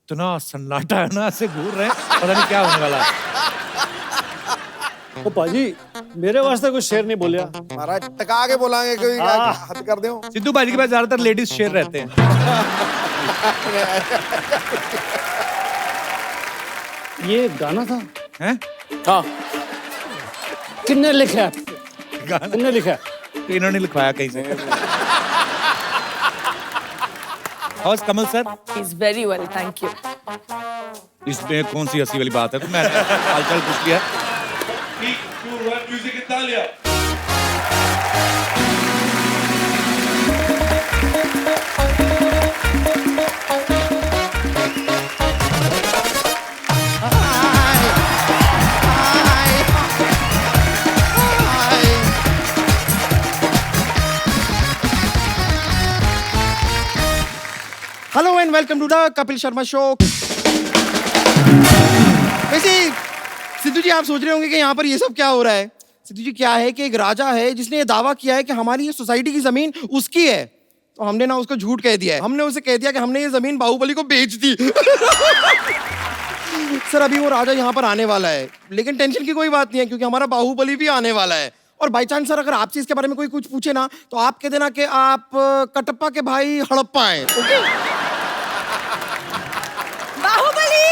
इतना सन्नाटा है ना, ऐसे घूर रहे हैं, पता नहीं क्या होने वाला है। ओ पाजी, मेरे वास्ते कुछ शेर नहीं बोलिया। महाराज टका के बोलांगे, कोई हद कर दो। सिद्धू भाई के पास ज्यादातर लेडीज शेर रहते हैं। ये गाना था? हैं? हाँ। किन्ने लिखा है? गाना किन्ने लिखा है? इन्होंने लिखवाया कहीं से। House Kamal sir? He's very well, thank you. इसमें कौन सी हंसी वाली बात है? मैंने हालचाल पूछ लिया। 3, 2, 1, music Italia. Hello and welcome to the Kapil Sharma show. वैसे सिद्धू जी, आप सोच रहे होंगे कि यहाँ पर ये सब क्या हो रहा है। सिद्धू जी, क्या है कि एक राजा है जिसने ये दावा किया है कि हमारी ये सोसाइटी की जमीन उसकी है, तो हमने ना उसको झूठ कह दिया है। हमने उसे कह दिया कि हमने ये जमीन बाहुबली को बेच दी। सर, अभी वो राजा यहाँ पर आने वाला है, लेकिन टेंशन की कोई बात नहीं है क्योंकि हमारा बाहुबली भी आने वाला है। और बाई चांस सर, अगर आपसे इसके बारे में कोई कुछ पूछे ना, तो आप कह देना कि आप कटप्पा के भाई हड़प्पा हैं। ओके? बाहुबली!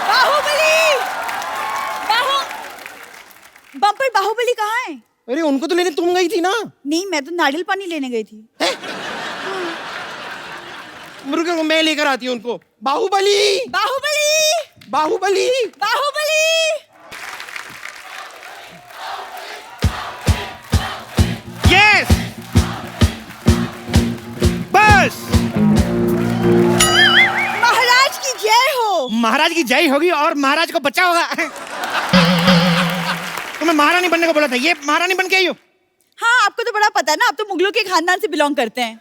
बाहुबली! बम्पर बाहुबली कहाँ है? अरे, उनको तो लेने तुम गई थी ना। नहीं, मैं तो नारियल पानी लेने गई थी। रुको, मैं लेकर आती हूँ उनको। बाहुबली! बाहुबली! बाहुबली! बाहुबली! यस! बस! महाराज की जय हो। महाराज की जय होगी और महाराज को बच्चा होगा। तुम्हें महारानी बनने को बोला था, ये महारानी बन के आई हो। हाँ, आपको तो बड़ा पता है ना, आप तो मुगलों के खानदान से बिलोंग करते हैं।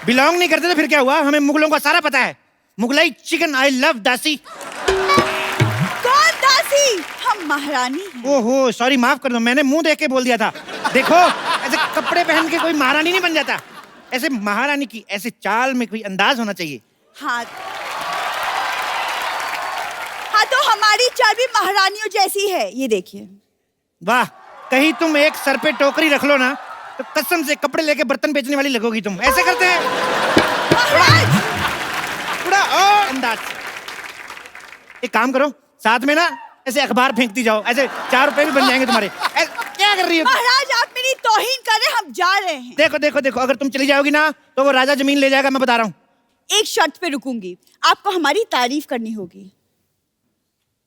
बिलोंग नहीं करते तो फिर क्या हुआ? हमें मुगलों का सारा पता है। मुगलाई चिकन, आई लव दासी। कौन दासी? हम महारानी हैं। ओहो, सॉरी, माफ कर दो, मैंने मुंह देख के बोल दिया था। देखो, ऐसे कपड़े पहन के कोई महारानी नहीं बन जाता। ऐसे महारानी की ऐसे चाल में कोई अंदाज होना चाहिए। हाँ, हाँ, तो हमारी चाल भी महारानियों जैसी है, ये देखिए। वाह, कहीं तुम एक सर पे टोकरी रख लो ना, तो कसम से कपड़े लेके बर्तन बेचने वाली लगोगी तुम। ऐसे करते हैं महाराज! थोड़ा और अंदाज। एक काम करो, साथ में ना ऐसे अखबार फेंकती जाओ, ऐसे 4 रुपए भी बन जाएंगे तुम्हारे। क्या कर रही हो? महाराज, आप मेरी तौहीन कर रहे हैं, हम जा रहे हैं। देखो देखो देखो, अगर तुम चली जाओगी ना तो वो राजा जमीन ले जाएगा, मैं बता रहा हूँ। एक शर्त पे रुकूंगी, आपको हमारी तारीफ करनी होगी।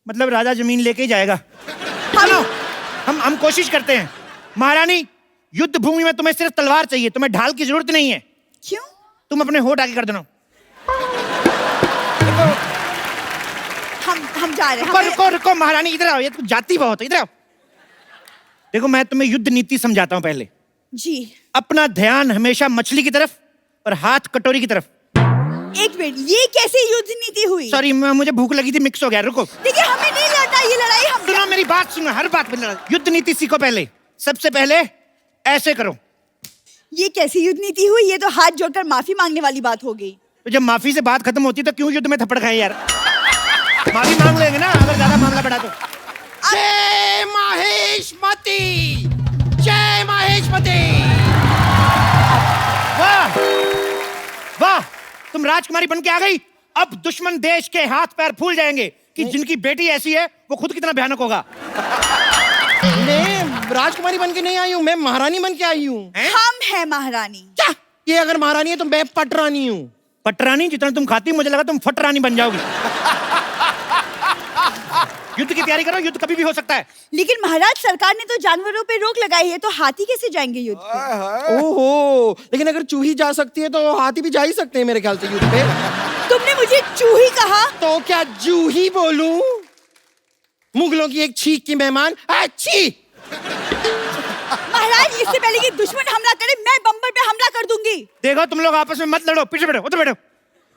मतलब राजा जमीन लेके ही जाएगा? चलो, हम कोशिश करते हैं। महारानी, युद्ध भूमि में तुम्हें सिर्फ तलवार चाहिए, तुम्हें ढाल की जरूरत नहीं है। क्यों? तुम अपने होठ आगे कर देना। हम जा रहे हैं। रुको रुको रुको महारानी, इधर आओ, ये तो जाती बहुत है, इधर आओ। देखो, मैं तुम्हें युद्ध नीति समझाता हूँ पहले। जी। अपना ध्यान हमेशा मछली की तरफ और हाथ कटोरी की तरफ। एक मिनट, ये कैसे युद्ध नीति हुई? सॉरी, मुझे भूख लगी थी, मिक्स हो गया। रुको, देखिए, हमें नहीं लड़ना ये लड़ाई। हम सुनो मेरी बात, सुनो, हर बात में युद्ध नीति सीखो पहले। सबसे पहले ऐसे करो। ये कैसी युद्ध नीति हुई? ये तो हाथ जोड़कर माफी मांगने वाली बात हो गई। तो जब माफी से बात खत्म होती तो क्यों युद्ध में थप्पड़ खाए यार? माफी मांग लेंगे ना अगर ज्यादा मामला बढ़ा तो। जय महेशमती! जय महेशमती! वाह वाह, तुम राजकुमारी बन के आ गई। अब दुश्मन देश के हाथ पैर फूल जाएंगे कि जिनकी बेटी ऐसी है वो खुद कितना भयानक होगा। मैं राजकुमारी बन के नहीं आई हूँ, मैं महारानी बन के आई हूँ। हम हैं महारानी। क्या? ये अगर महारानी है तो मैं पटरानी हूँ। पटरानी? जितना तुम खाती मुझे लगा तुम फटरानी बन जाओगी। युद्ध की तैयारी करो, युद्ध कभी भी हो सकता है। लेकिन महाराज, सरकार ने तो जानवरों पे रोक लगाई है, तो हाथी कैसे जाएंगे युद्ध पे? ओहो, लेकिन अगर चूही जा सकती है तो हाथी भी जा ही सकते हैं मेरे ख्याल से युद्ध पे। तुमने मुझे चूही कहा? तो क्या जूही बोलूं? मुगलों की एक छींक की मेहमान। अच्छी। महाराज, इससे पहले कि दुश्मन हमला करे, मैं बम्पर पे हमला कर दूंगी। देखो, तुम लोग आपस में मत लड़ो, पीछे बैठो, उधर बैठो।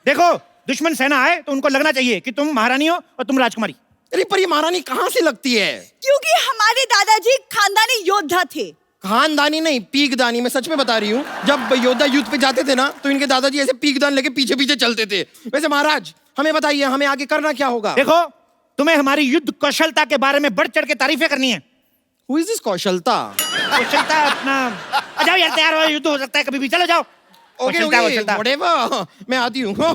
देखो, दुश्मन सेना आए तो उनको लगना चाहिए कि तुम महारानी हो और तुम राजकुमारी। अरे, पर ये महारानी कहाँ से लगती है? क्योंकि हमारे दादाजी खानदानी योद्धा थे। खानदानी नहीं, पीकदानी। मैं सच में बता रही हूँ, जब योद्धा युद्ध पे जाते थे ना तो इनके दादाजी ऐसे पीकदान लेके पीछे पीछे चलते थे। वैसे महाराज हमें बताइए, हमें आगे करना क्या होगा? देखो, तुम्हें हमारी युद्ध कौशलता के बारे में बढ़ चढ़ के तारीफें करनी है। Who is this कौशलता? कौशलता अपना, आ जाओ यार, तैयार हो, युद्ध हो सकता है कभी भी, चलो जाओ। ओके कौशलता, ओके, कौशलता। whatever, मैं आती हूँ। हो।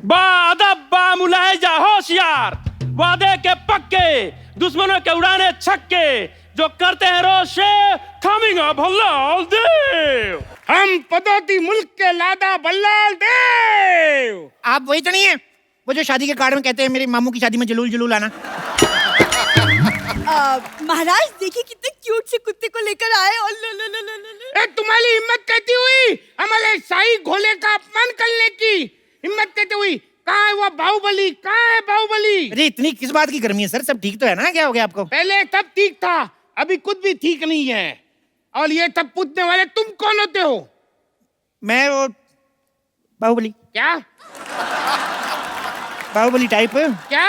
बा मुलाहिजा होशियार, वादे के पक्के, दुश्मनों के उड़ाने छक्के, जो करते हैं रोशे, कमिंग अप हल्लाल देव। हम पदोती मुल्क के लादा बल्लाल देव। आप वही तो नहीं है वो जो शादी के कार्ड में कहते हैं मेरे मामू की शादी में जलूल जलूल आना? महाराज देखिए कितने क्यूट से कुत्ते को लेकर आए। और लो लो लो लो लो। ए, तुम्हारी हिम्मत कहती हुई हमारे शाही घोड़े का अपमान करने की हिम्मत कहती हुई, कहाँ है वो बाहुबली, कहाँ है बाहुबली? अरे इतनी किस बात की गर्मी है सर, सब ठीक तो है ना? क्या हो गया आपको? पहले तब ठीक था, अभी कुछ भी ठीक नहीं है। और ये तब पूछने वाले तुम कौन होते हो? मैं वो बाहुबली, क्या बाहुबली टाइप। क्या?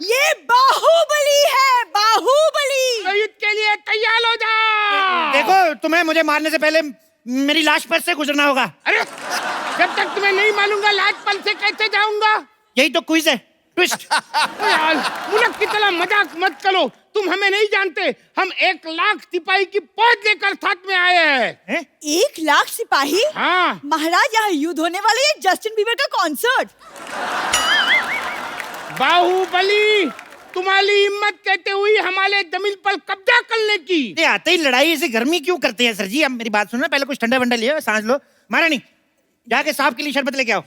ये बाहुबली है, बाहुबली। तो युद्ध के लिए तैयार हो जाओ। देखो, तुम्हें मुझे मारने से पहले मेरी लाश पर से गुजरना होगा। अरे जब तक तुम्हें नहीं मालूंगा लाज पल से कैसे जाऊंगा? यही तो क्विज है, ट्विस्ट। यार मुल्क की तरह मजाक मत करो, तुम हमें नहीं जानते। हम 1 लाख सिपाही की फौज लेकर साथ में आए हैं। 1 लाख सिपाही? हाँ महाराज यहाँ युद्ध होने वाले है, जस्टिन बीबर का कॉन्सर्ट। बाहुबली, तुम्हारी हिम्मत कहते हुई हमारे जमीन पर कब्जा करने की। ये आते ही लड़ाई ऐसी गर्मी क्यों करते हैं सर जी? अब मेरी बात सुनो, पहले कुछ ठंडा वंडा लियो, सांस लो। महारानी जाके साहब के लिए शरबत लेके आओ।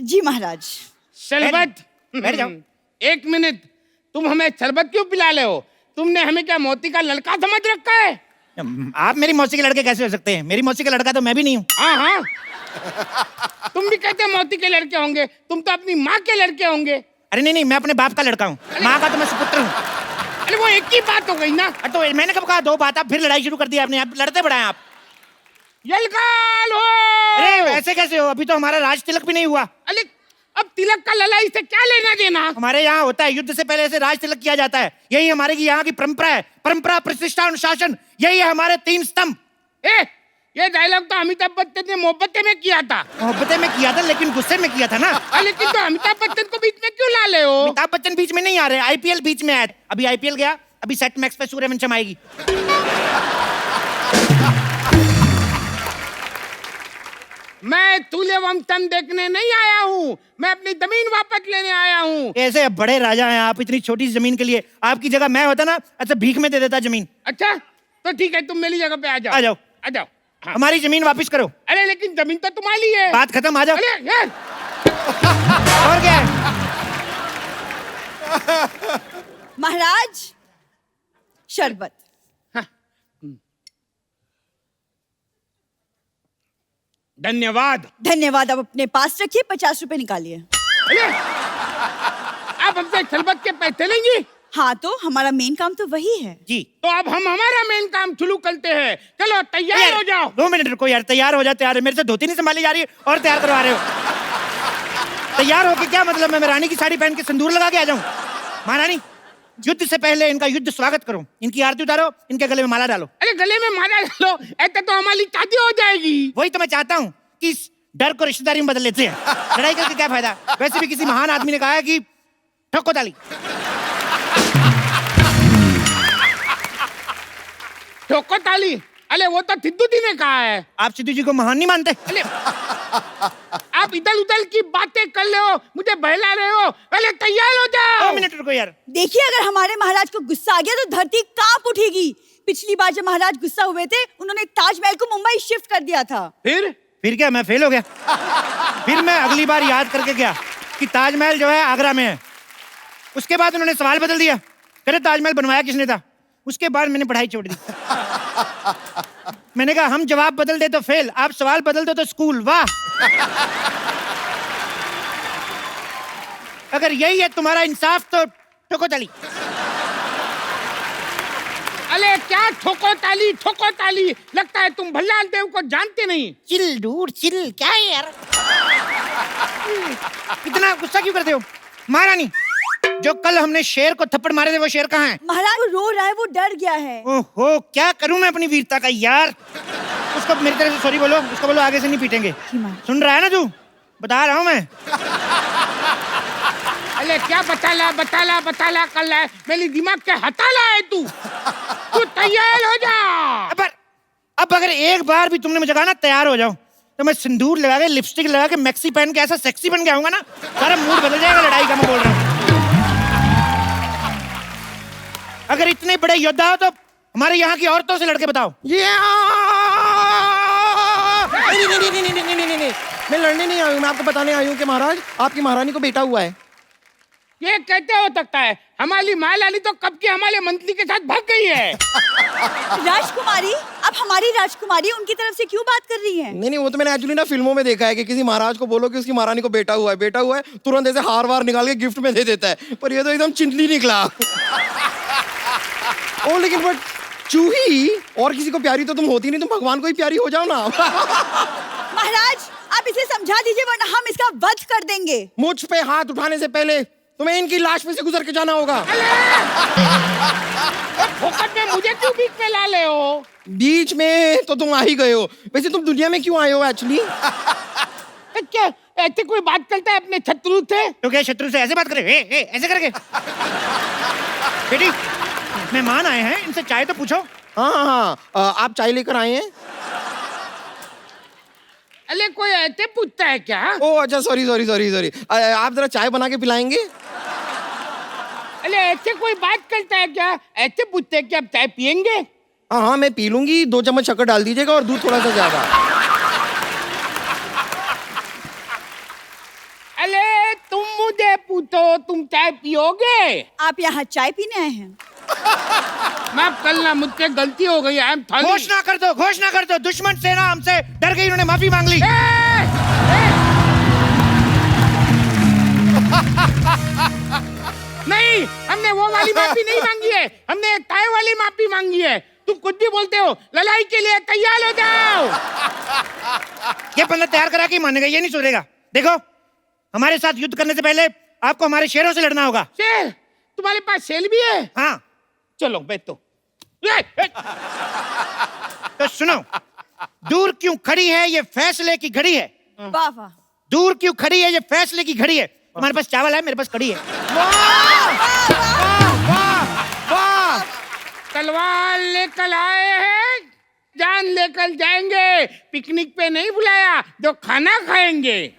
जी महाराज। शरबत? बैठ जाओ। 1 मिनट, तुम हमें शरबत क्यों पिला रहे हो? तुमने हमें क्या मोती का लड़का समझ रखा है? आप मेरी मौसी के लड़के कैसे हो सकते हैं? मेरी मौसी का लड़का तो मैं भी नहीं हूँ। हाँ हाँ, तुम भी कहते मोती के लड़के होंगे, तुम तो अपनी माँ के लड़के होंगे। अरे नहीं नहीं, मैं अपने बाप का लड़का हूँ, माँ का तो मैं सुपुत्र हूँ। अरे वो एक ही बात हो गई ना। तो मैंने कब कहा 2 बात? आप फिर लड़ाई शुरू कर दी आपने, आप लड़ते बढ़ाए आप। यलगाल हो। अरे ऐसे कैसे हो? अभी तो हमारा राज तिलक भी नहीं हुआ। अरे अब तिलक का लड़ाई से क्या लेना देना? हमारे यहाँ होता है, युद्ध से पहले ऐसे राज तिलक किया जाता है। यही हमारे की यहाँ की परंपरा है। परंपरा, प्रतिष्ठा, अनुशासन, यही है हमारे 3 स्तंभ। ये डायलॉग तो अमिताभ बच्चन ने मोहब्बतें में किया था। मोहब्बतें में किया था, लेकिन गुस्से में किया था ना। लेकिन तो अमिताभ बच्चन को बीच में क्यों ला ले हो? अमिताभ बच्चन बीच में नहीं आ रहे, आईपीएल बीच में आया। अभी आईपीएल गया, अभी सेट मैक्स पे सूर्यवंशम आएगी। मैं सूर्यवंशम देखने नहीं आया हूँ, मैं अपनी जमीन वापस लेने आया हूँ। ऐसे बड़े राजा हैं आप, इतनी छोटी सी जमीन के लिए। आपकी जगह मैं होता ना, अच्छा भीख में दे देता जमीन। अच्छा तो ठीक है, तुम मेरी जगह पे आ जाओ। आ जाओ, आ जाओ। हाँ। हमारी जमीन वापस करो। अरे लेकिन जमीन तो तुम्हारी है। बात खत्म, आ जाओ। अरे यार, और क्या है? महाराज शरबत। धन्यवाद। धन्यवाद, आप अपने पास रखिए, 50 रुपए निकालिए। अरे आप हमसे शरबत के पैसे लेंगी? हाँ तो हमारा मेन काम तो वही है जी। तो अब हम हमारा मेन काम शुरू करते हैं। चलो तैयार हो जाओ। 2 मिनट रुको यार, तैयार हो जा। तैयार है, मेरे से धोती नहीं संभाली जा रही है और तैयार करवा रहे हो। तैयार होके क्या मतलब? मैं रानी की साड़ी पहन के सिंदूर लगा के आ जाऊं? महारानी, युद्ध से पहले इनका युद्ध स्वागत करो, इनकी आरती उतारो, इनके गले में माला डालो। अरे गले में माला डालो, ऐसा तो हमारी शादी हो जाएगी। वही तो मैं चाहता हूँ कि इस डर को रिश्तेदारी में बदल लेते हैं। लड़ाई करके क्या फायदा? वैसे भी किसी महान आदमी ने कहा है कि ठोको ताली। ठोको ताली? अरे वो तो सिद्धू जी ने कहा है। आप सिद्धू जी को महान नहीं मानते? अरे आप इधर उधर की बातें कर रहे हो, मुझे बहला रहे हो। अरे तैयार हो जाओ। 2 मिनट रुको यार। देखिए, अगर हमारे महाराज को गुस्सा आ गया तो धरती कांप उठेगी। पिछली बार जब महाराज गुस्सा हुए थे, उन्होंने ताजमहल को मुंबई शिफ्ट कर दिया था। फिर क्या मैं फेल हो गया? फिर मैं अगली बार याद करके गया कि ताजमहल जो है आगरा में है। उसके बाद उन्होंने सवाल बदल दिया, कहते ताजमहल बनवाया किसने था? उसके बाद मैंने पढ़ाई छोड़ दी। मैंने कहा हम जवाब बदल दे तो फेल, आप सवाल बदल दो तो स्कूल। वाह! अगर यही है तुम्हारा इंसाफ तो ठोको ताली। अरे क्या ठोको ताली, ठोको ताली? लगता है तुम भल्लाल देव को जानते नहीं। चिल डूड चिल, क्या है यार? इतना गुस्सा क्यों करते हो? महारानी, जो कल हमने शेर को थप्पड़ मारे थे वो शेर कहाँ है? महाराज वो रो रहा है, वो डर गया है। ओहो, क्या करूं मैं अपनी वीरता का यार। उसको मेरी तरफ से सॉरी बोलो, उसको बोलो आगे से नहीं पीटेंगे। सुन रहा है ना तू? बता रहा हूँ मैं। अरे क्या बताला कर रहा है, मेरी दिमाग के हटाला है तू तैयार हो जा। अब अगर एक बार भी तुमने मुझे कहा ना तैयार हो जाओ, तो मैं सिंदूर लगा के, लिपस्टिक लगा के, मैक्सी पहन के ऐसा सेक्सी बन के आऊंगा ना, सारा मूड बदल जाएगा लड़ाई का। मैं बोल रहा हूँ, अगर इतने बड़े योद्धा हो तो हमारे यहाँ की औरतों से लड़के बताओ। नहीं, मैं लड़ने नहीं आई हूँ, मैं आपको बताने आई हूँ कि महाराज आपकी महारानी को बेटा हुआ है। ये कैसे हो सकता है? हमारी महारानी तो कब की हमारे मंत्री के साथ भाग गई है। राजकुमारी, अब हमारी राजकुमारी उनकी तरफ से क्यों बात कर रही है? नहीं, वो तो मैंने एक्चुअली ना फिल्मों में देखा है कि किसी महाराज को बोलो कि उसकी महारानी को बेटा हुआ है, तुरंत ऐसे हार वार निकाल के गिफ्ट में दे देता है, पर ये तो एकदम चिंटली निकला। ओ लेकिन बट चूही और किसी को प्यारी तो तुम होती नहीं, तुम भगवान को ही प्यारी हो जाओ ना। महाराज आप इसे समझा दीजिए वरना हम इसका वध कर देंगे। मुझ पे हाथ उठाने से पहले तुम्हें इनकी लाश में से गुजर के जाना होगा। फोकट में मुझे क्यों बीच में ला ले हो? बीच में तो तुम आ ही गए हो, वैसे तुम दुनिया में क्यों आए हो एक्चुअली? क्या ऐसे कोई बात करता है अपने शत्रु से? तो क्या शत्रु से ऐसे बात करे? ऐसे करके? बेटी मेहमान आए हैं, इनसे चाय तो पूछो। हाँ, आप चाय लेकर आए हैं? अरे कोई ऐसे पूछता है क्या? ओ अच्छा, सॉरी। आप जरा चाय बना के पिलाएंगे? अरे ऐसे कोई बात करता है क्या? ऐसे पूछते हैं कि आप चाय पियेंगे? हाँ, मैं पी लूंगी, 2 चम्मच शक्कर डाल दीजिएगा और दूध थोड़ा सा ज्यादा। अरे तुम मुझे पूछो, तुम चाय पियोगे? आप यहाँ चाय पीने आए हैं? माफ करना, मुझसे गलती हो गई। घोषणा कर दो, दुश्मन सेना हमसे डर गई, उन्होंने माफी मांग ली। नहीं, हमने वो वाली माफी नहीं मांगी है, हमने चाय वाली माफी मांगी है। तुम कुछ भी बोलते हो, लड़ाई के लिए तैयार हो जाओ। ये बंदा तैयार करा के मानेगा, ये नहीं सुधरेगा। देखो, हमारे साथ युद्ध करने से पहले आपको हमारे शेरों से लड़ना होगा। शेर? तुम्हारे पास शेर भी है? हाँ, चलो बैठो। तो सुनो, दूर क्यों खड़ी है ये फैसले की घड़ी है। वाह वाह। दूर क्यों खड़ी है ये फैसले की घड़ी है। तुम्हारे पास चावल है, मेरे पास कड़ी है। तलवार लेकर आए हैं, जान लेकर जाएंगे। पिकनिक पे नहीं बुलाया, जो खाना खाएंगे।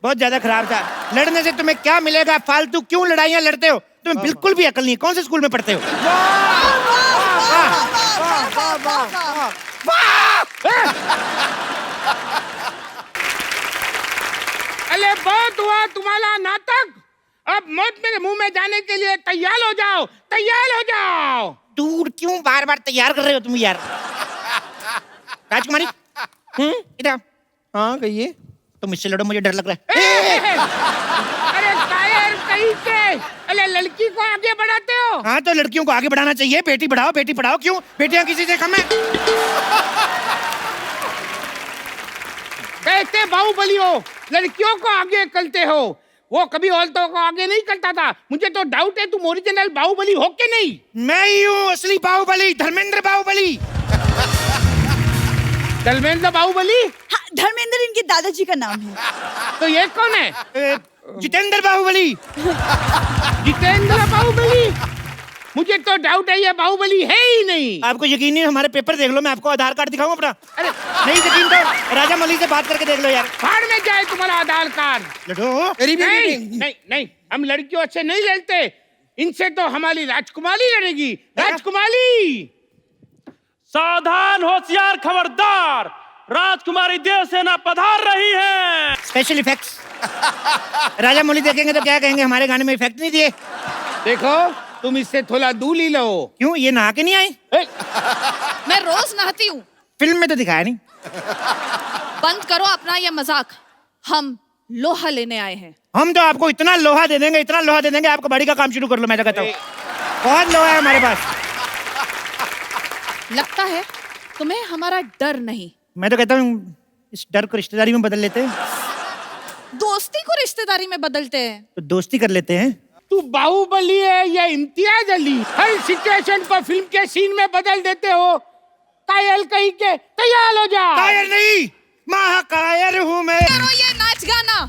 बहुत ज्यादा खराब था। लड़ने से तुम्हें क्या मिलेगा? फालतू क्यों लड़ाइयाँ लड़ते हो? तुम्हें बिल्कुल भी अकल नहीं है। कौन से स्कूल में पढ़ते हो? अरे बहुत हुआ तुम्हारा नाटक, अब मौत मेरे मुंह में जाने के लिए तैयार हो जाओ। दूर क्यों बार बार तैयार कर रहे हो तुम यार? राजकुमारी, इधर। हाँ कहिए। तुम इससे लड़ो, मुझे डर लग रहा है। अरे कायर कहीं से, अरे लड़की को आगे बढ़ाते हो। हाँ तो लड़कियों को आगे बढ़ाना चाहिए। बेटी बढ़ाओ, बेटी पढ़ाओ। क्यों? बेटियां किसी से कम है? कैसे बाहुबली हो, लड़कियों को आगे करते हो? वो कभी औरतों को आगे नहीं करता था। मुझे तो डाउट है तुम ओरिजिनल बाहुबली हो के नहीं। मैं ही हूँ असली बाहुबली, धर्मेंद्र बाहुबली। धर्मेंद्र बाहुबली? हाँ, धर्मेंद्र इनके दादाजी का नाम है। तो ये कौन है? जितेंद्र बाहुबली। जितेंद्र बाहुबली? मुझे तो डाउट है ये बाहुबली है ही नहीं। आपको यकीन नहीं? हमारे पेपर देख लो, मैं आपको आधार कार्ड दिखाऊं अपना। अरे नहीं यकीन तो राजा मौली से बात करके देख लो यार। भाड़ में जाए तुम्हारा आधार कार्ड। लड़ो। नहीं, हम लड़कियों से नहीं लड़ते। इनसे तो हमारी राजकुमारी लड़ेगी। राजकुमारी सावधान, होशियार, खबरदार, राजकुमारी देवसेना पधार रही है। Special effects. राजा मौली देखेंगे तो क्या कहेंगे, हमारे गाने में इफेक्ट नहीं दिए। देखो, तुम इससे थोड़ा दूर ही लो। क्यों? ये नहा के नहीं आई? मैं रोज नहाती हूँ। फिल्म में तो दिखाया नहीं। बंद करो अपना ये मजाक। हम लोहा लेने आए हैं। हम तो आपको इतना लोहा दे देंगे, इतना लोहा दे देंगे, आपको बड़ी का काम शुरू कर लो। मैं तो कहता हूँ बहुत लोहा है हमारे पास। लगता है तुम्हें हमारा डर नहीं। मैं तो कहता हूँ इस डर को रिश्तेदारी में बदल लेते हैं। दोस्ती को रिश्तेदारी में बदलते हैं। तो दोस्ती कर लेते हैं। तू बाहुबली है या इम्तियाज अली? हर सिचुएशन को फिल्म के सीन में बदल देते हो। कायल कहीं के, तैयार हो जा। कायर नहीं, महाकायर हूँ मैं। करो ये नाच गाना।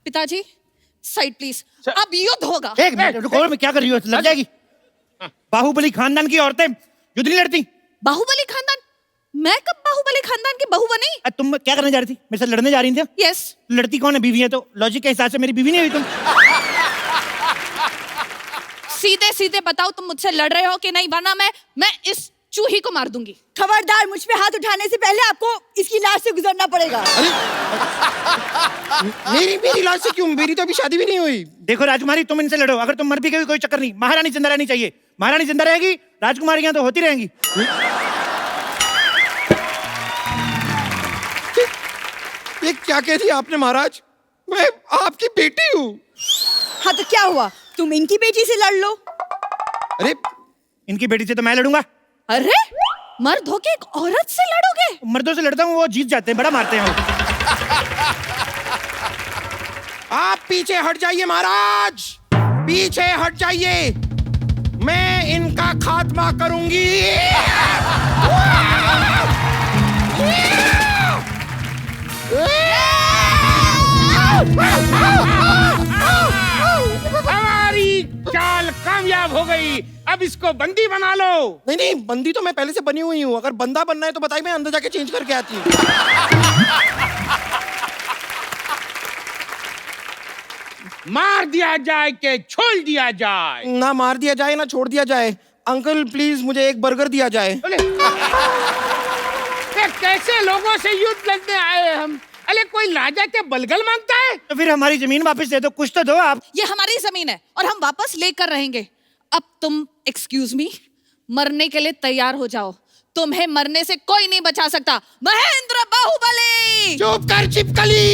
पिताजी साइड प्लीज, अब युद्ध होगा। एक मिनट रुको, मैं क्या कर रही हो? लग जाएगी। बाहुबली खानदान की औरतें युद्ध नहीं लड़ती। बाहुबली खानदान? मैं कब बाहुबली खानदान की बहू बनी? तुम क्या करने जा रही थी? मेरे साथ लड़ने जा रही थी? यस। लड़ती कौन है? बीवी है, तो लॉजिक के हिसाब से मेरी बीवी नहीं हुई तुम। सीधे सीधे बताओ तुम मुझसे लड़ रहे हो कि नहीं, वरना मैं इस चूही को मार दूंगी। खबरदार, मुझ पे हाथ उठाने से पहले आपको इसकी लाश से गुजरना पड़ेगा। मेरी लाश से क्यों? मेरी तो अभी शादी भी नहीं हुई। देखो राजकुमारी, तुम इनसे लड़ो, अगर तुम मर भी गई कोई चक्कर नहीं, महारानी जिंदा रहनी चाहिए। महारानी जिंदा रहेगी, राजकुमारियां तो होती रहेंगी। ये क्या कह दिया आपने महाराज? मैं आपकी बेटी हूँ। हाँ तो क्या हुआ, तुम इनकी बेटी से लड़ लो। अरे इनकी बेटी से तो मैं लड़ूंगा। अरे मर्द होके एक औरत से लड़ोगे? मर्दों से लड़ता हूँ, वो जीत जाते हैं, बड़ा मारते हैं वो। आप पीछे हट जाइए महाराज, पीछे हट जाइए, मैं इनका खात्मा करूंगी। हमारी चाल कामयाब हो गई, अब इसको बंदी बना लो। नहीं नहीं, बंदी तो मैं पहले से बनी हुई हूँ। अगर बंदा बनना है तो बताइए, मैं अंदर जाके चेंज करके आती हूँ। मार दिया जाए के छोड़ दिया जाए? ना मार दिया जाए ना छोड़ दिया जाए। अंकल प्लीज मुझे एक बर्गर दिया जाए। बोले ये कैसे लोगों से युद्ध लड़ने आए हम? अरे कोई राजा के बलगल मांगता है? तो फिर हमारी जमीन वापस दे दो, कुछ तो दो आप। ये हमारी जमीन है और हम वापस लेकर रहेंगे। अब तुम एक्सक्यूज मी, मरने के लिए तैयार हो जाओ। तुम्हें मरने से कोई नहीं बचा सकता। महेंद्र बाहुबली! चुप कर चिपकली।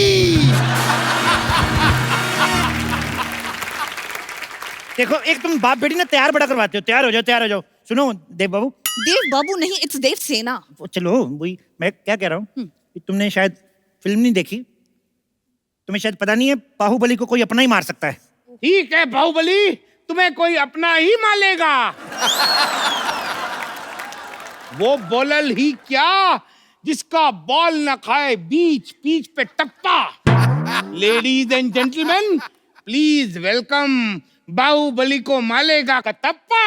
देखो, एक तुम बाप बेटी ना तैयार बड़ा करवाते हो। तैयार हो जाओ, तैयार हो जाओ। सुनो देव बाबू। देव बाबू नहीं, इट्स देव सेना। चलो वही मैं क्या कह रहा हूँ, तुमने शायद फिल्म नहीं देखी, तुम्हें शायद पता नहीं है, बाहुबली को कोई अपना ही मार सकता है। ठीक है बाहुबली, तुम्हें कोई अपना ही मारेगा। वो बोलल ही क्या जिसका बॉल न खाए बीच पीच पे टप्पा। Ladies and gentleman, please welcome Baahubali को मालेगा कटप्पा।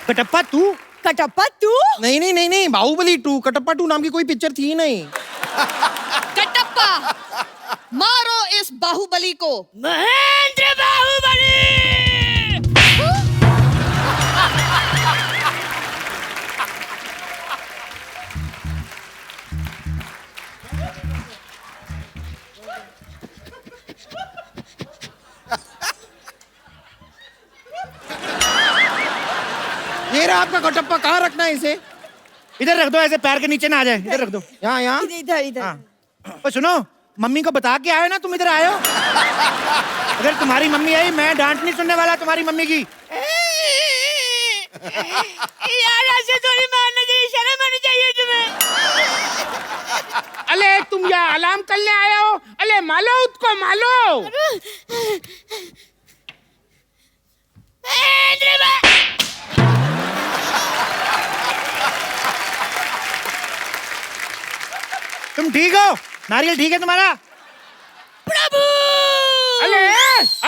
कटप्पा तू? कटप्पा तू? नहीं नहीं नहीं नहीं, बाहुबली 2, कटप्पा 2 नाम की कोई पिक्चर थी ही नहीं। कटप्पा, मारो इस बाहुबली को। महेंद्र बाहुबली! ये रहा आपका कटप्पा, कहाँ रखना है इसे? इधर रख दो, ऐसे पैर के नीचे ना आ जाए। इधर रख दो। यहाँ यहाँ। इधर इधर। हाँ। और सुनो, मम्मी को बता के आए ना तुम इधर आए हो। अगर तुम्हारी मम्मी आई, मैं डांट नहीं सुनने वाला तुम्हारी मम्मी की। यार ऐसे थोड़ी मारना चाहिए, शर्म आनी चाहिए तुम्हें। अले तुम यहाँ अलार्म करने आए हो? अले मालो उसको, मालो। तुम ठीक हो? नारियल ठीक है तुम्हारा? प्रभु! अले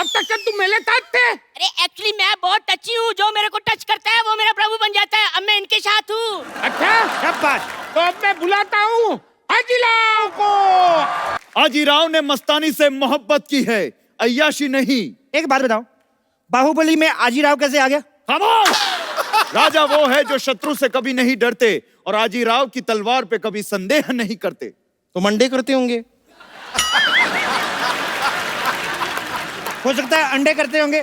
अब तक तो तुम मेरे साथ थे। अरे एक्चुअली मैं बहुत टची हूँ, जो मेरे को टच करता है वो मेरा प्रभु बन जाता है। अब मैं इनके साथ हूँ। अच्छा, शाबाश। तो अब मैं बुलाता हूँ हाजीराव को। हाजीराव ने मस्तानी से मोहब्बत की है, अय्याशी नहीं। एक बात बताओ, बाहुबली में आजीराव कैसे आ गया? खामोश! राजा वो है जो शत्रु से कभी नहीं डरते और आजीराव की तलवार पे कभी संदेह नहीं करते। तो मंडे करते होंगे। हो सकता है अंडे करते होंगे।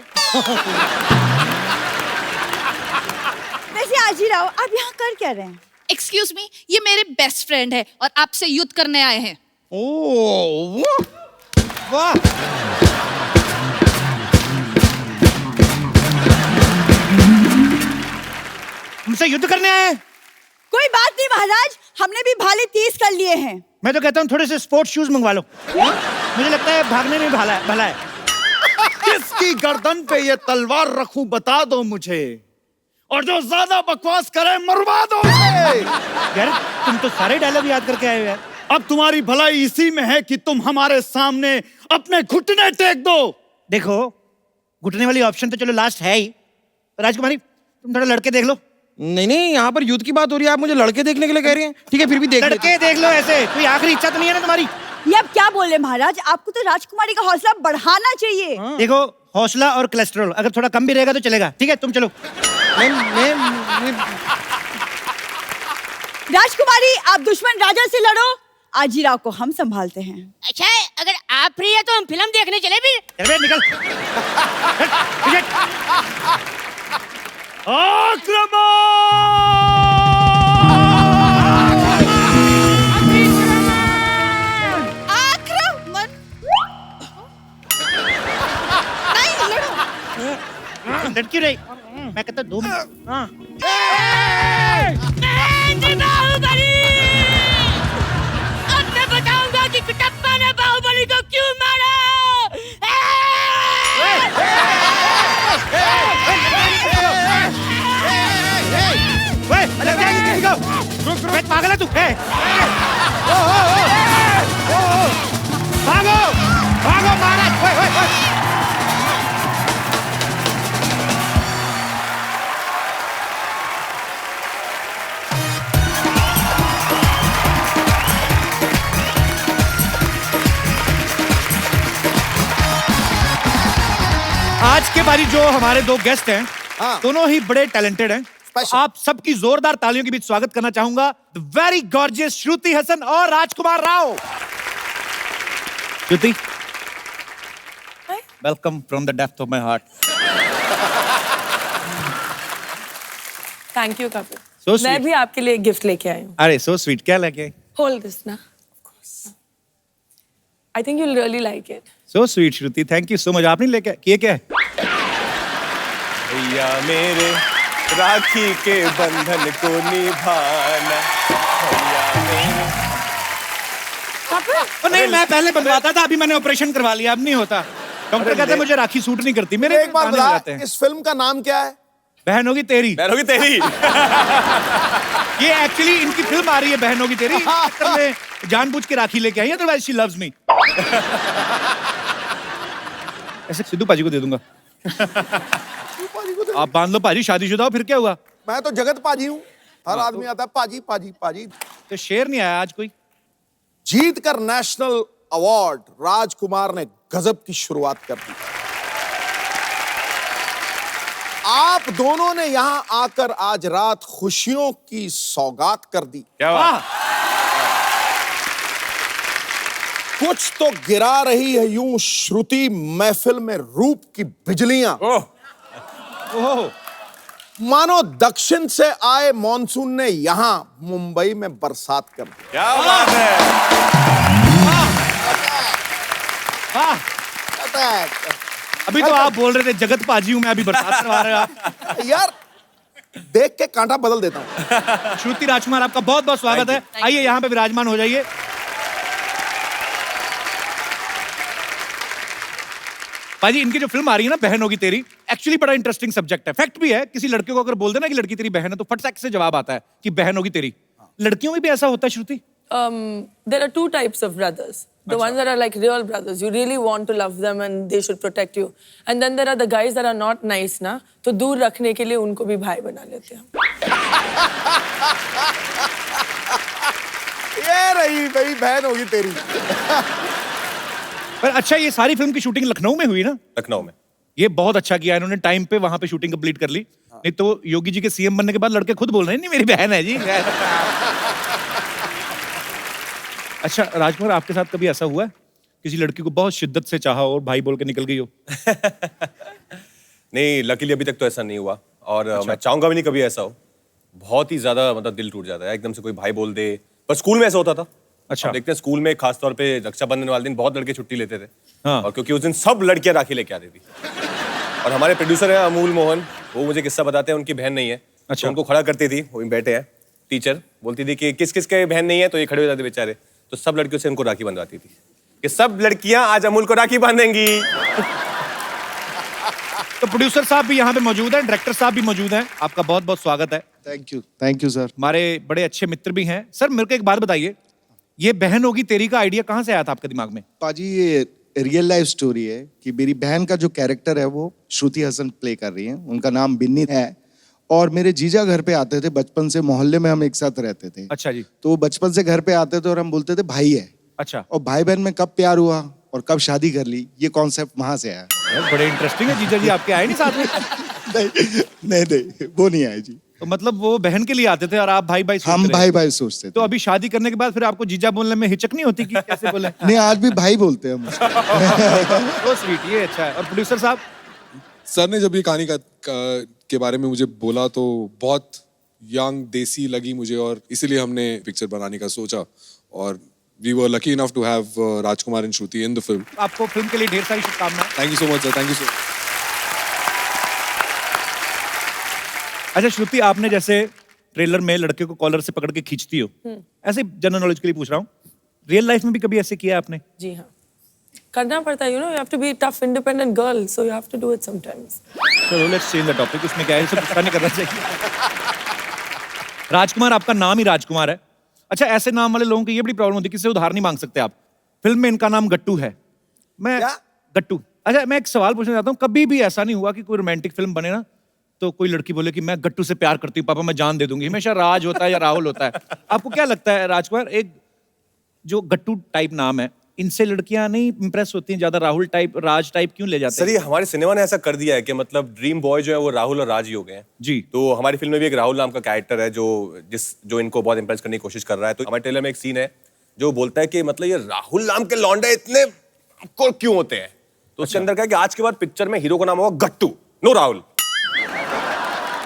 वैसे आजीराव, आप यहाँ कर क्या रहे हैं? एक्सक्यूज मी, ये मेरे बेस्ट फ्रेंड है और आपसे युद्ध करने आए हैं। ओह वाह, हमसे युद्ध करने आए हैं? कोई बात नहीं महाराज, हमने भी भाले तेज कर लिए हैं। मैं तो कहता हूँ थोड़े से स्पोर्ट्स शूज मंगवा लो, मुझे लगता है भागने में भला है। किसकी गर्दन पे ये तलवार रखूं बता दो मुझे, और जो ज्यादा बकवास करे मरवा दो उसे। यार तुम तो सारे डायलॉग याद करके आए हो यार। अब तुम्हारी भलाई इसी में है कि तुम हमारे सामने अपने घुटने टेक दो। देखो घुटने वाली ऑप्शन तो चलो लास्ट है ही, राजकुमारी तुम थोड़ा लड़के देख लो। नहीं, यहाँ पर युद्ध की बात हो रही है, आप मुझे लड़के देखने के लिए कह रही हैं? ठीक है, फिर भी देख लेते लड़के देख लो, ऐसे कोई आखिरी इच्छा तो नहीं है ना तुम्हारी? ये आप क्या बोल रहे हैं महाराज, आपको तो राजकुमारी का हौसला बढ़ाना चाहिए। देखो हौसला और कोलेस्ट्रॉल अगर थोड़ा कम भी रहेगा तो चलेगा। ठीक है तुम चलो। राजकुमारी आप दुश्मन राजा से लड़ो, आजीराव को हम संभालते हैं। अच्छा अगर आप फ्री है तो हम फिल्म देखने चले भी। चल निकल। आक्रमण। नहीं लड़ो। लड़की रही, मैं कहता 2 मिनट। हाँ महेंद्र बाहुबली, अब मैं बताऊंगा कि कुटप्पा ने बाहुबली को क्यों मारा। पागल है तू? भागो भागो महाराज। आज के बारी जो हमारे 2 गेस्ट हैं, हाँ। दोनों ही बड़े टैलेंटेड हैं। Special. आप सबकी जोरदार तालियों के बीच स्वागत करना चाहूंगा the very gorgeous Shruti Haasan और Rajkummar Rao. Shruti, welcome from the depth of my heart. Thank you Kapil. So sweet. मैं भी आपके लिए गिफ्ट लेके आई हूँ। अरे सो स्वीट, क्या लेके आए? होल्ड दिस ना। I think you will really like it. So sweet Shruti, thank you so much. आपने लेके ये क्या है? भैया मेरे राखी के बंधन को निभाना, भैया मेरे। नहीं मैं पहले बनवाता था, अभी मैंने ऑपरेशन करवा लिया, अब नहीं होता। डॉक्टर कहते हैं मुझे राखी सूट नहीं करती। मेरे एक बार गाने बता, बजाते हैं। इस फिल्म का नाम क्या है? बहन होगी तेरी। बहन होगी तेरी। ये एक्चुअली इनकी फिल्म आ रही है बहन होगी तेरी, मैं जानबूझ के राखी लेके आई है, अदरवाइज शी लव्स मी। ऐसे सिद्धू पाजी को दे दूंगा। आप बांध लो पाजी, शादीशुदा हो फिर क्या हुआ? मैं तो जगत पाजी हूँ, हर आदमी आता है पाजी पाजी पाजी। तो शेर नहीं आया आज कोई? जीत कर नेशनल अवार्ड राजकुमार ने गजब की शुरुआत कर दी। आप दोनों ने यहां आकर आज रात खुशियों की सौगात कर दी। क्या बात? कुछ तो गिरा रही है यूं श्रुति महफिल में रूप की बिजलियां। ओह, मानो दक्षिण से आए मॉनसून ने यहां मुंबई में बरसात कर दी। क्या बात है? अभी तो आप बोल रहे थे जगत पाजी हूं मैं, अभी बरसात करवा रहे हो आप। यार देख के कांटा बदल देता हूं। श्रुति राजकुमार आपका बहुत बहुत स्वागत है। आइए यहाँ पे विराजमान हो जाइए। पाजी इनकी जो फिल्म आ रही है ना बहन होगी तेरी, एक्चुअली बड़ा इंटरेस्टिंग सब्जेक्ट है। फैक्ट भी है, किसी लड़के को अगर बोल देना कि लड़की तेरी बहन है तो फट से जवाब आता है कि बहन होगी तेरी। लड़कियों में भी ऐसा होता है श्रुति? There are 2 types of brothers. The ones that are like real brothers. You really want to love them and they should protect you. And then there are the guys that are not nice ना, तो दूर रखने के लिए उनको भी भाई बना लेते हैं। ये रही भाई बहन होगी तेरी। पर अच्छा ये सारी फिल्म की शूटिंग लखनऊ में हुई ना? लखनऊ में। ये बहुत अच्छा किया इन्होंने, टाइम पे वहां पे शूटिंग कंप्लीट कर ली। नहीं तो योगी जी के सीएम बनने के बाद लड़के खुद बोल रहे हैं नहीं मेरी बहन है जी। अच्छा राजकुमार, आपके साथ कभी ऐसा हुआ है किसी लड़की को बहुत शिद्दत से चाहा और भाई बोल के निकल गई हो? नहीं, लकीली अभी तक तो ऐसा नहीं हुआ, और मैं चाहूंगा भी नहीं कभी ऐसा हो। बहुत ही ज्यादा मतलब दिल टूट जाता है एकदम से कोई भाई बोल दे। पर स्कूल में ऐसा होता था। अच्छा। देखते हैं स्कूल में खासतौर पे रक्षाबंधन वाले दिन बहुत लड़के छुट्टी लेते थे। हाँ। और क्योंकि उस दिन सब लड़कियां राखी लेके आती थी, और हमारे प्रोड्यूसर हैं अमूल मोहन, वो मुझे किस्सा बताते हैं, उनकी बहन नहीं है। अच्छा। उनको खड़ा करती थी, वो बैठे हैं, टीचर बोलती थी कि किस किस के बहन नहीं है, तो ये खड़े हो जाते बेचारे, तो सब लड़कियों से उनको राखी बंधवाती थी कि सब लड़कियां आज अमूल को राखी बांधेंगी। तो प्रोड्यूसर साहब भी यहाँ पे मौजूद हैं, डायरेक्टर साहब भी मौजूद हैं, आपका बहुत बहुत स्वागत है। Thank you sir. हमारे बड़े अच्छे मित्र भी हैं। सर मेरे को एक बात बताइए, ये बहन होगी तेरी का आइडिया कहाँ से आया था आपके दिमाग में? पाजी ये रियल लाइफ स्टोरी है कि मेरी बहन का जो कैरेक्टर है वो श्रुति हसन प्ले कर रही है, उनका नाम बिन्नी है, और मेरे जीजा घर पे आते थे बचपन से, मोहल्ले में हम एक साथ रहते थे। अच्छा जी। तो वो बचपन से घर पे आते थे और हम बोलते थे भाई है। अच्छा। और भाई बहन में कब प्यार हुआ और कब शादी कर ली, ये कॉन्सेप्ट वहां से आया। बड़े इंटरेस्टिंग है। जीजा जी आपके आए नहीं साथ में? नहीं वो नहीं आए जी। तो मतलब वो बहन के लिए आते थे और आप भाई भाई हम भाई भाई सोचते थे। तो अभी शादी करने के बाद फिर आपको जीजा बोलने में हिचक नहीं होती कि कैसे बोले? नहीं आज भी भाई बोलते हैं हम उसको। वो स्वीट, ये अच्छा है। और प्रोड्यूसर साहब? सर ने जब ये कहानी के बारे में मुझे बोला तो बहुत यंग देसी लगी मुझे, और इसीलिए हमने पिक्चर बनाने का सोचा, और we were lucky enough to have Rajkumar and Shruti in the film. आपको फिल्म के लिए ढेर सारी शुभकामनाएं। Thank you so much sir, thank you so much. अच्छा श्रुति, आपने जैसे ट्रेलर में लड़के को कॉलर से पकड़ के खींचती हो, ऐसे जनरल नॉलेज के लिए पूछ रहा हूँ, रियल लाइफ में भी कभी ऐसे किया आपने? जी हाँ, करना पड़ता है, you know, you have to be tough independent girl, so you have to do it sometimes. चलो लेट्स चेंज द टॉपिक, उसमें क्या है, सब गुस्सा नहीं करना चाहिए। राजकुमार, आपका नाम ही राजकुमार है। अच्छा, ऐसे नाम वाले लोगों की ये बड़ी प्रॉब्लम होती है, किसी से उधार नहीं मांग सकते आप। फिल्म में इनका नाम गट्टू है। गट्टू। अच्छा, मैं एक सवाल पूछना चाहता हूँ, कभी भी ऐसा नहीं हुआ कि कोई रोमांटिक फिल्म बने ना तो कोई लड़की बोले कि मैं गट्टू से प्यार करती हूँ पापा, मैं जान दे दूंगी? हमेशा राज होता है या राहुल होता है। आपको क्या लगता है राजकुमार, एक जो गट्टू टाइप नाम है, इनसे लड़कियां नहीं इंप्रेस होती हैं ज्यादा? राहुल टाइप, राज टाइप क्यों ले जाते हैं? सर ये हमारे सिनेमा ने ऐसा कर दिया है कि मतलब ड्रीम बॉय जो है वो राहुल और राज ही हो गए हैं जी। तो हमारी फिल्म में भी एक राहुल नाम का कैरेक्टर है जो इनको बहुत इंप्रेस करने की कोशिश कर रहा है। तो हमारे ट्रेलर में एक सीन है जो बोलता है कि मतलब ये राहुल नाम के लौंडे इतने क्यों होते हैं, तो उसके अंदर क्या है कि आज के बाद पिक्चर में हीरो का नाम होगा गट्टू, नो राहुल,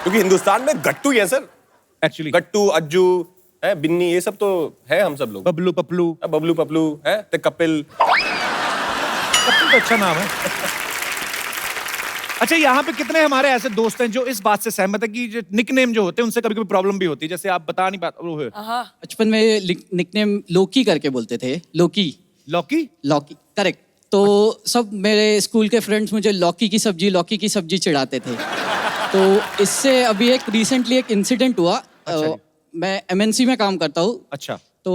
क्योंकि हिंदुस्तान में गट्टू ही है सर एक्चुअली। गट्टू, अज्जू है, बिन्नी, ये सब तो है हम सब लोग। बबलू पपलू है, ते कपिल तो अच्छा नाम है। अच्छा, यहाँ पे कितने हमारे ऐसे दोस्त हैं जो इस बात से सहमत है कि जो निकनेम जो होते हैं उनसे कभी-कभी प्रॉब्लम भी होती है, जैसे आप बता नहीं पाते? बचपन में निकनेम लोकी करके बोलते थे। लोकी करेक्ट। तो सब मेरे स्कूल के फ्रेंड्स मुझे लौकी की सब्जी चिढ़ाते थे। तो इससे अभी एक रिसेंटली एक इंसिडेंट हुआ। मैं MNC में काम करता हूँ। अच्छा। तो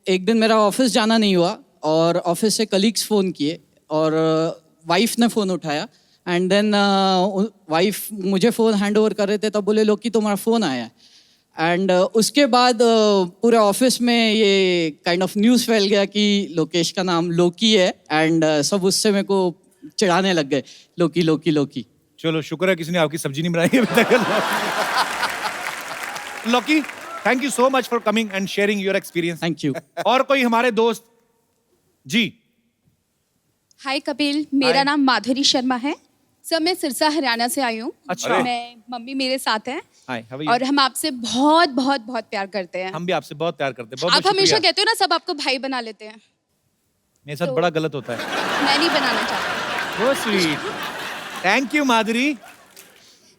एक दिन मेरा ऑफिस जाना नहीं हुआ और ऑफिस से कलीग्स फ़ोन किए और वाइफ ने फ़ोन उठाया एंड देन वाइफ मुझे फ़ोन हैंड ओवर कर रहे थे, तब बोले लोकी तुम्हारा फ़ोन आया है। एंड उसके बाद पूरे ऑफिस में ये काइंड ऑफ न्यूज़ फैल गया कि लोकेश का नाम लोकी है एंड सब उससे मेरे को चिढ़ाने लग गए, लोकी। चलो शुक्र है किसी ने आपकी सब्जी नहीं बनाई अभी तक। लोकी, thank you so much for coming and sharing your experience. Thank you. और कोई हमारे दोस्त? जी। हाय कपिल, मेरा नाम माधुरी शर्मा है। सर मैं सिरसा हरियाणा से आई हूँ। अच्छा। मैं मम्मी मेरे साथ हैं। हाय, हाउ आर यू? और हम आपसे बहुत बहुत बहुत प्यार करते हैं। हम भी आपसे बहुत प्यार करते हैं। बहुत आप हमेशा कहते हो ना सब आपको भाई बना लेते हैं। मेरे साथ बड़ा गलत होता है। मैं नहीं बनाना चाहती। वो स्वीट, थैंक यू माधुरी।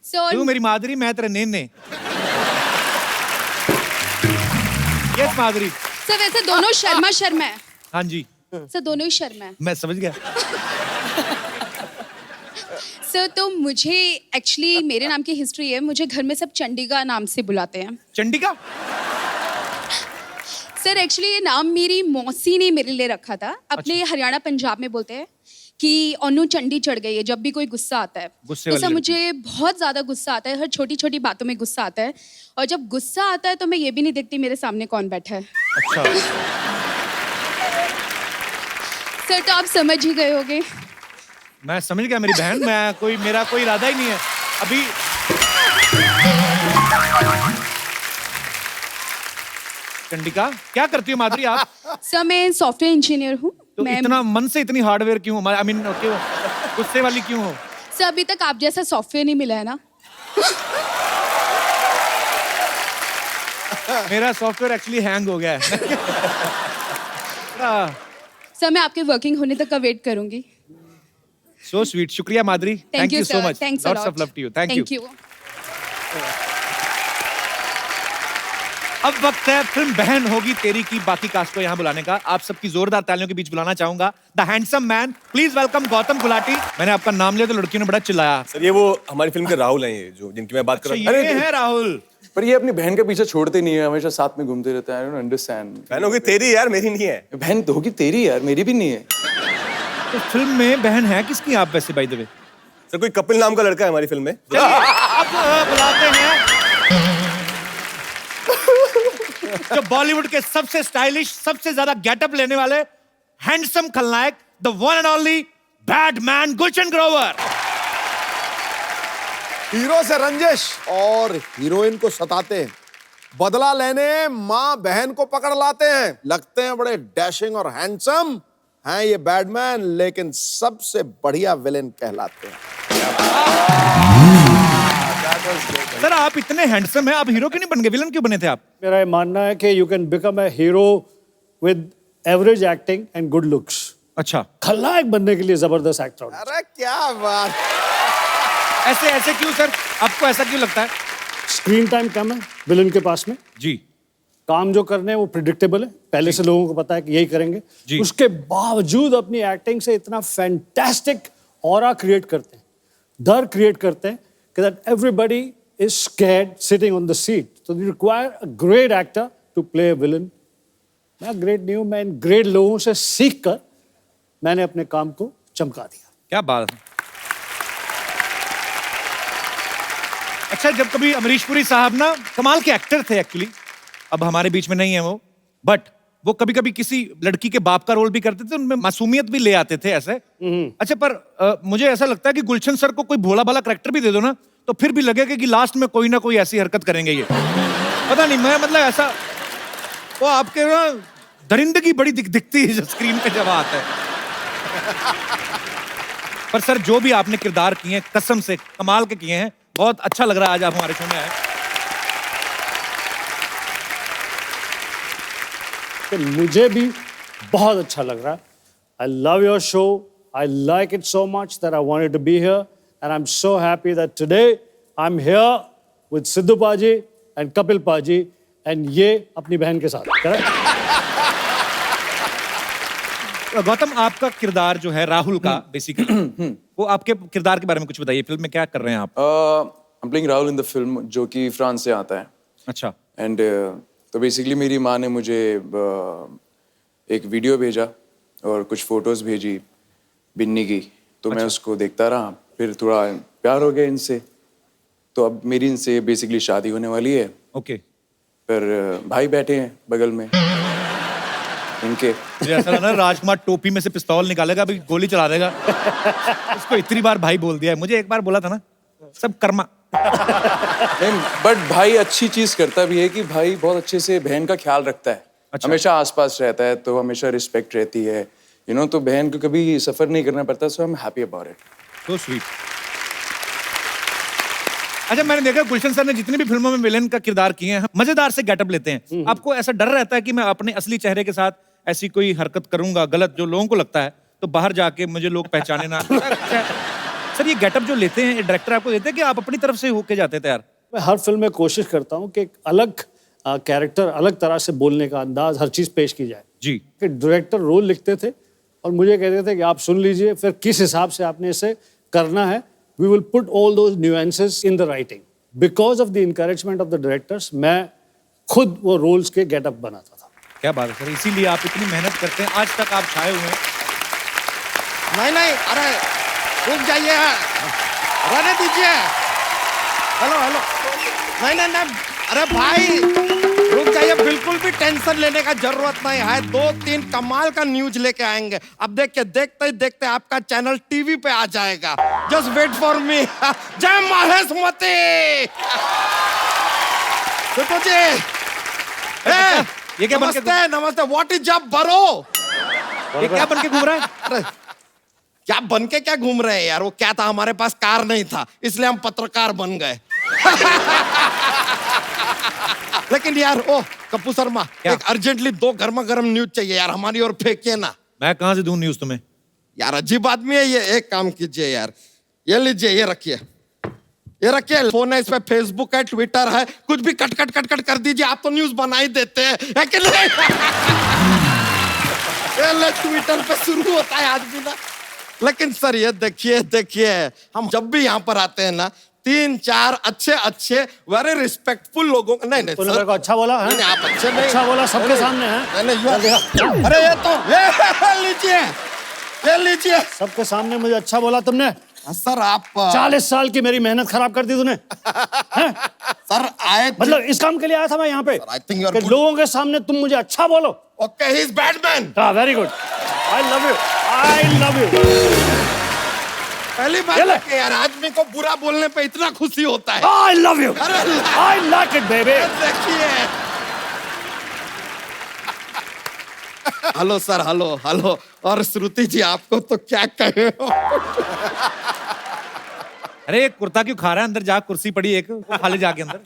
तू मेरी माधुरी, मैं तेरा नेने। यस माधुरी। सर वैसे दोनों शर्मा है। हाँ जी सर, दोनों ही शर्मा है। मैं समझ गया। सर तो मुझे एक्चुअली मेरे नाम की हिस्ट्री है, मुझे घर में सब चंडिका नाम से बुलाते हैं। चंडिका? सर एक्चुअली ये नाम मेरी मौसी ने मेरे लिए रखा था। अपने हरियाणा पंजाब में बोलते हैं कि ओनू चंडी चढ़ गई है जब भी कोई गुस्सा आता है। तो सर मुझे बहुत ज्यादा गुस्सा आता है, हर छोटी छोटी बातों में गुस्सा आता है, और जब गुस्सा आता है तो मैं ये भी नहीं देखती मेरे सामने कौन बैठा है। अच्छा। सर तो आप समझ ही गए होंगे। मैं समझ गया मेरी बहन, मेरा कोई इरादा ही नहीं है अभी। चंडिका, क्या करती हो माधुरी आप? सर मैं सॉफ्टवेयर इंजीनियर हूँ। तो इतना मन से इतनी हार्डवेयर क्यों? आई मीन गुस्से वाली क्यों हो? सर अभी तक आप जैसा सॉफ्टवेयर नहीं मिला है ना। मेरा सॉफ्टवेयर एक्चुअली हैंग हो गया है। सर मैं आपके वर्किंग होने तक का वेट करूंगी। सो स्वीट, शुक्रिया Madhuri, thank you so much, lots of love to you, thank you. अब वक्त है फिल्म बहन होगी तेरी की बाकी कास्ट को यहाँ बुलाने का। आप सबकी जोरदार तालियों के बीच बुलाना चाहूंगा the handsome man, please welcome Gautam Gulati. मैंने आपका नाम लिया तो लड़कियों ने बड़ा चिल्लाया। सर ये वो हमारी फिल्म के राहुल हैं, ये जो जिनकी मैं बात कर रहा हूँ। ये है राहुल। पर ये अपनी बहन के पीछे छोड़ते नहीं है, हमेशा साथ में घूमते रहते हैं। I don't understand. बहन होगी तेरी यार, मेरी नहीं है। बहन तो होगी तेरी यार, मेरी भी नहीं है। तो फिल्म में बहन है किसकी आप वैसे बाय द वे? सर कोई कपिल नाम का लड़का है हमारी फिल्म में। अब बुलाते हैं जो बॉलीवुड के सबसे स्टाइलिश, सबसे ज्यादा गेटअप लेने वाले हैंडसम खलनायक, the one and only bad man Gulshan Grover. Hero से रंजिश और हीरोइन को सताते हैं, बदला लेने माँ बहन को पकड़ लाते हैं, लगते हैं बड़े डैशिंग और हैंडसम हैं ये बैडमैन, लेकिन सबसे बढ़िया विलेन कहलाते हैं। सर आप इतने हैंडसम हैं, आप हीरो क्यों नहीं बन गए, विलन क्यों बने थे आप? मेरा ये मानना है कि you can become a hero with average acting and good looks. अच्छा, खलनायक बनने के लिए जबरदस्त एक्टर। अरे क्या बात, ऐसे ऐसे क्यों सर, आपको ऐसा क्यों लगता है? स्क्रीन टाइम कम है विलन के पास में जी, काम जो करने हैं वो प्रिडिक्टेबल है, पहले से लोगों को पता है कि यही करेंगे जी। उसके बावजूद अपनी एक्टिंग से इतना फैंटास्टिक ऑरा क्रिएट करते हैं, डर क्रिएट करते हैं कि that everybody is scared sitting on the seat. So you require a great actor to play a villain. मैं ग्रेट नहीं हूं, मैं इन ग्रेट लोगों से सीख कर मैंने अपने काम को चमका दिया। क्या बात है। अच्छा, जब कभी अमरीश पुरी साहब ना कमाल के एक्टर थे एक्चुअली, अब हमारे बीच में नहीं है वो, बट वो कभी कभी किसी लड़की के बाप का रोल भी करते थे, उनमें मासूमियत भी ले आते थे ऐसे। अच्छा, पर मुझे ऐसा लगता है कि गुलशन सर को कोई भोला भाला करैक्टर भी दे दो ना, तो फिर भी लगेगा कि लास्ट में कोई ना कोई ऐसी हरकत करेंगे ये। पता नहीं, मैं मतलब ऐसा वो आपके ना दरिंदगी बड़ी दिखती है जो स्क्रीन पे जब आता है। पर सर जो भी आपने किरदार किए हैं कसम से कमाल के किए हैं, बहुत अच्छा लग रहा है आज आप हमारे शो में आए। कि मुझे भी बहुत अच्छा लग रहा है। I love your show, I like it so much that I wanted to be here and I am so happy that today I am here with Sidhu paaji and Kapil पाजी एंड ये अपनी बहन के साथ। करेक्ट? गौतम, आपका किरदार जो है राहुल का बेसिकली, वो आपके किरदार के बारे में कुछ बताइए, फिल्म में क्या कर रहे हैं आप? I am playing Rahul in the film, जो कि फ्रांस से आता है। अच्छा। एंड तो बेसिकली मेरी माँ ने मुझे एक वीडियो भेजा और कुछ फोटोज भेजी बिन्नी की, तो मैं उसको देखता रहा, फिर थोड़ा प्यार हो गया इनसे, तो अब मेरी इनसे बेसिकली शादी होने वाली है। ओके। पर भाई बैठे हैं बगल में इनके। मुझे ऐसा लग रहा है राजकुमार टोपी में से पिस्तौल निकालेगा, अभी गोली चला देगा। उसको इतनी बार भाई बोल दिया है, मुझे एक बार बोला था ना, सब कर्मा। नहीं, बट भाई अच्छी चीज करता भी है कि भाई बहुत अच्छे से बहन का ख्याल रखता है। अच्छा। हमेशा आसपास रहता है, तो हमेशा रिस्पेक्ट रहती है, यू नो, तो बहन को कभी सफर नहीं करना पड़ता। So I am happy about it. So sweet. अच्छा, मैंने देखा गुलशन सर ने जितनी भी फिल्मों में विलेन का किरदार किए हैं, मजेदार से गेटअप लेते हैं। आपको ऐसा डर रहता है कि मैं अपने असली चेहरे के साथ ऐसी कोई हरकत करूंगा गलत, जो लोगों को लगता है, तो बाहर जाके मुझे लोग पहचाने ना? सर ये गेटअप जो लेते हैं डायरेक्टर आपको देते हैं कि आप अपनी तरफ से होके जाते थे? यार मैं हर फिल्म में कोशिश करता हूँ कि एक अलग कैरेक्टर, अलग तरह से बोलने का अंदाज, हर चीज पेश की जाए जी। कि डायरेक्टर रोल लिखते थे और मुझे कहते थे कि आप सुन लीजिए, फिर किस हिसाब से आपने इसे करना है। We will put all those nuances in the writing. Because of the encouragement of the directors मैं खुद वो रोल्स के गेटअप बनाता था। क्या बात है सर, इसीलिए आप इतनी मेहनत करते हैं, आज तक आप छाए हुए हैं। नहीं नहीं, अरे रुक जाइए, रहने दीजिए। हेलो हेलो, नहीं नहीं नहीं, अरे भाई रुक जाइए, बिल्कुल भी टेंशन लेने का जरूरत नहीं है। 2-3 कमाल का न्यूज लेके आएंगे। अब देखिए, देखते ही देखते आपका चैनल टीवी पे आ जाएगा। Just wait for me. Jai Mahishmati. देखो जी, ये क्या बन के नमस्ते नमस्ते, व्हाट इज जब बरो? ये क्या बन के घूम रहा है? अरे क्या बन के क्या घूम रहे हैं यार, वो क्या था, हमारे पास कार नहीं था, इसलिए हम पत्रकार बन गए। लेकिन यार, ओ कप्पू शर्मा, एक अर्जेंटली 2 गर्मा गर्म न्यूज चाहिए यार, हमारी ओर फेंकिए ना। मैं कहां से दूं न्यूज तुम्हें? यार अजीब आदमी है ये। एक काम कीजिए यार, ये लीजिए, ये रखिए। ये रखिए, फोन है, इस पे फेसबुक है, ट्विटर है, कुछ भी कट कट कट कट कर दीजिए, आप तो न्यूज बना ही देते हैं, है कि नहीं? ये ट्विटर पे शुरू होता है आदमी ना। लेकिन सर ये देखिए हम जब भी यहाँ पर आते हैं ना, 3-4 अच्छे वेरी रिस्पेक्टफुल लोगों नहीं तूने मेरे को अच्छा बोला है? नहीं, आप अच्छे नहीं, अच्छा बोला सबके सामने है। नहीं, अरे ये तो ये लीजिए सबके सामने मुझे अच्छा बोला तुमने। सर आप 40 साल की मेरी मेहनत खराब कर दी तूने। सर आए मतलब इस काम के लिए आया था मैं यहाँ पे I think you are कि good. लोगों के सामने तुम मुझे अच्छा बोलो। Okay, he is bad man. हाँ, very good, I love you, I love you. पहली बार है कि यार आदमी को बुरा बोलने पे इतना खुशी होता है। आई लव यू, अरे आई लाइक इट बेबी। देखिए, हेलो सर, हेलो। और श्रुति जी आपको तो क्या कहे। अरे कुर्ता क्यों खा रहा है? अंदर जा, कुर्सी पड़ी एक, खा ले जाके अंदर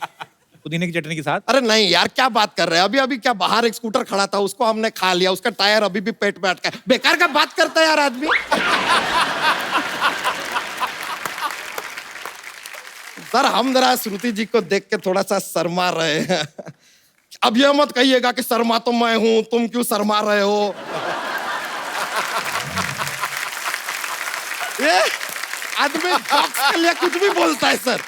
पुदीने की चटनी के साथ। अरे नहीं यार, क्या बात कर रहे हैं? अभी क्या बाहर एक स्कूटर खड़ा था, उसको हमने खा लिया, उसका टायर अभी भी पेट में अटका है। बेकार का बात करता है यार आदमी। सर हम जरा श्रुति जी को देख के थोड़ा सा शर्मा रहे हैं। अब ये मत कहिएगा कि शर्मा तो मैं हूं, तुम क्यों शर्मा रहे हो। ये आदमी जॉक्स के लिए कुछ भी बोलता है सर।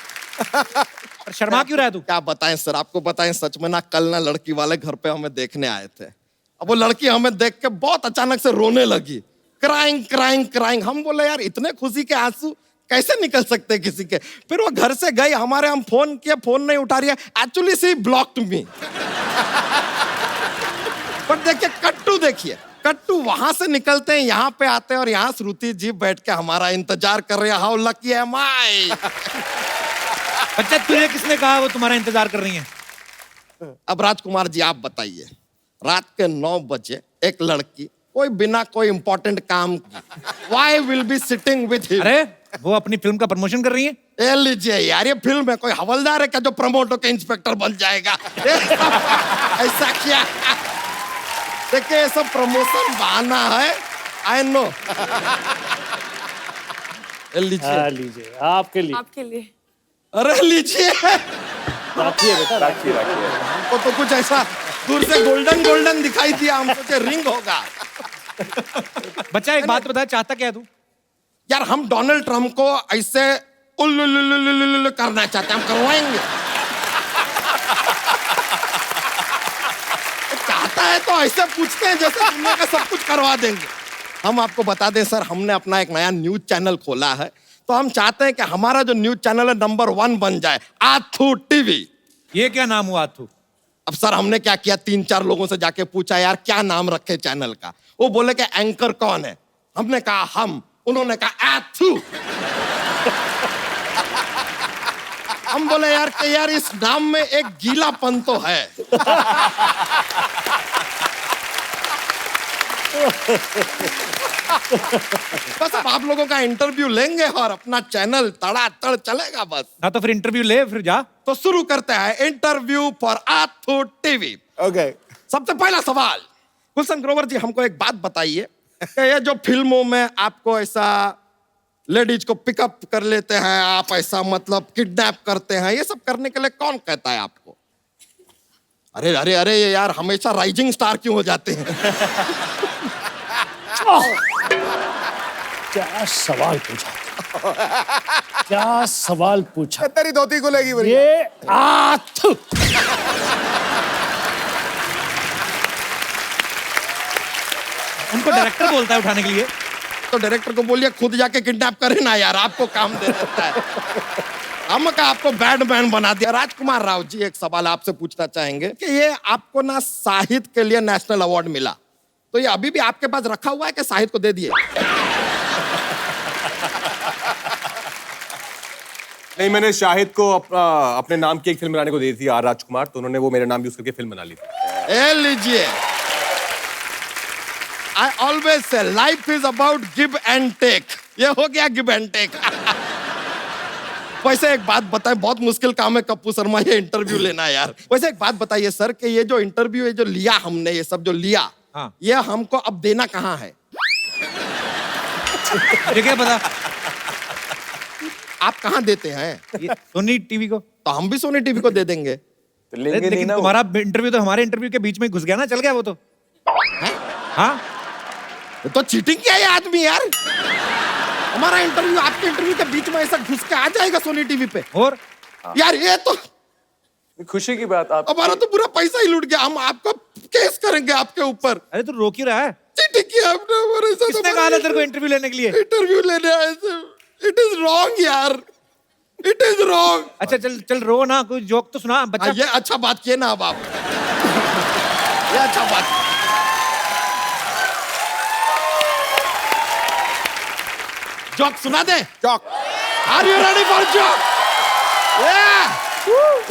शर्मा क्यों रहा है तू? क्या बताएं सर, आपको बताएं सच में ना, कल ना लड़की वाले घर पे हमें देखने आए थे। अब वो लड़की हमें देख के बहुत अचानक से रोने लगी, क्राइंग। हम बोले यार इतने खुशी के आंसू कैसे निकल सकते हैं किसी के। फिर वो घर से गई, हमारे हम फोन किए, फोन नहीं उठा रही है। एक्चुअली सी ब्लॉक्ड मी। पर देखिए कट्टू वहां से निकलते हैं, यहाँ पे आते हैं और यहाँ श्रुति जी बैठ के हमारा इंतजार कर रहे हैं। हाउ लकी एम आई। अच्छा, तुझे किसने कहा वो तुम्हारा इंतजार कर रही है? अब राजकुमार जी आप बताइए, रात के 9 बजे एक लड़की कोई बिना कोई इंपॉर्टेंट काम why will be sitting with him? अरे वो अपनी फिल्म का प्रमोशन कर रही है। ए लीजिए यार, ये फिल्म है, कोई हवलदार है क्या जो प्रमोट होकर इंस्पेक्टर बन जाएगा? ऐसा क्या? देखिए ये सब प्रमोशन बहाना है, आई नो। लीजिए आपके लिए। अरे लीजिए, रखिए बेटा, रखिए। हमको तो कुछ ऐसा दूर से गोल्डन दिखाई दिया, हम सोचे रिंग होगा। बच्चा एक बात बता, चाहता क्या है तू? यार हम डोनाल्ड ट्रम्प को ऐसे उल्लू करना चाहते हैं, हम करवाएंगे। चाहता है तो ऐसे पूछते हैं जैसे दुनिया का सब कुछ करवा देंगे। हम आपको बता दें सर, हमने अपना एक नया न्यूज चैनल खोला है, तो हम चाहते हैं कि हमारा जो न्यूज चैनल है नंबर 1 बन जाए, आथू टीवी। ये क्या नाम हुआ आथू? अब सर हमने क्या किया, 3-4 लोगों से जाके पूछा यार क्या नाम रखे चैनल का। वो बोले कि एंकर कौन है? हमने कहा हम, उन्होंने कहा आथू। हम बोले यार कि यार इस नाम में एक गीलापन तो है। बस अब आप लोगों का इंटरव्यू लेंगे और अपना चैनल तड़ातड़ चलेगा बस। हाँ तो फिर इंटरव्यू ले, फिर जा। तो शुरू करते हैं इंटरव्यू फॉर आथू टीवी। ओके, सबसे पहला सवाल, गुलशन ग्रोवर जी हमको एक बात बताइए, ये जो फिल्मों में आपको ऐसा लेडीज को पिकअप कर लेते हैं, आप ऐसा मतलब किडनैप करते हैं, ये सब करने के लिए कौन कहता है आपको? अरे ये यार हमेशा राइजिंग स्टार क्यों हो जाते हैं? क्या सवाल पूछा? तेरी धोती खुलेगी बढ़िया। ये आथू। उनको डायरेक्टर बोलता है उठाने के लिए। तो डायरेक्टर को बोलिए खुद जाके किडनैप करे ना यार, आपको काम दे देता है। हम का आपको बैडमैन बना दिया। राजकुमार राव जी एक सवाल आपसे पूछना चाहेंगे कि ये आपको ना साहित्य के लिए नेशनल अवार्ड मिला, तो ये अभी भी आपके पास रखा हुआ है कि साहित्य को दे दिए? नहीं, मैंने शाहिद को अपने नाम की एक फिल्म बनाने को दी थी, आर राजकुमार, तो उन्होंने वो मेरा नाम यूज करके फिल्म बना ली थी। ए लीजिए, I always say life is about give and take। ये हो गया give and take। वैसे एक बात बताएं, बहुत मुश्किल काम है कप्पू शर्मा ये इंटरव्यू लेना यार। वैसे एक बात बताइए सर कि ये जो इंटरव्यू है जो लिया हमने, ये सब जो लिया, हाँ। ये हमको अब देना कहाँ है? ये क्या पता? आप कहाँ देते हैं? सोनी टीवी को। तो हम भी सोनी टीवी को दे देंगे। तो लेंगे नहीं लेकिन ना वो। तुम्हारा इंटरव्यू तो हमारे इंटरव्यू के बीच में घुस गया ना, चल गया वो तो। हाँ तो चीटिंग किया ये आदमी यार। हमारा इंटरव्यू आपके इंटरव्यू के बीच में ऐसा घुस के आ जाएगा सोनी टीवी पे। और यार ये तो खुशी की बात। आप हमारा तो पूरा पैसा ही लूट गया। हम आपको केस करेंगे आपके ऊपर। अरे तू रोक ही रहा है। चीटिंग किया आपने हमारे साथ। किसने कहा था तेरे को इंटरव्यू लेने के लिए? इंटरव्यू लेने आए थे। इट इज रॉन्ग यार, इट इज रॉन्ग। अच्छा चल चल रो ना, कोई जोक तो सुना बच्चा। ये अच्छा बात किए ना अब आप। ये अच्छा बात। जोक सुना दे। Joke. Are you ready for joke?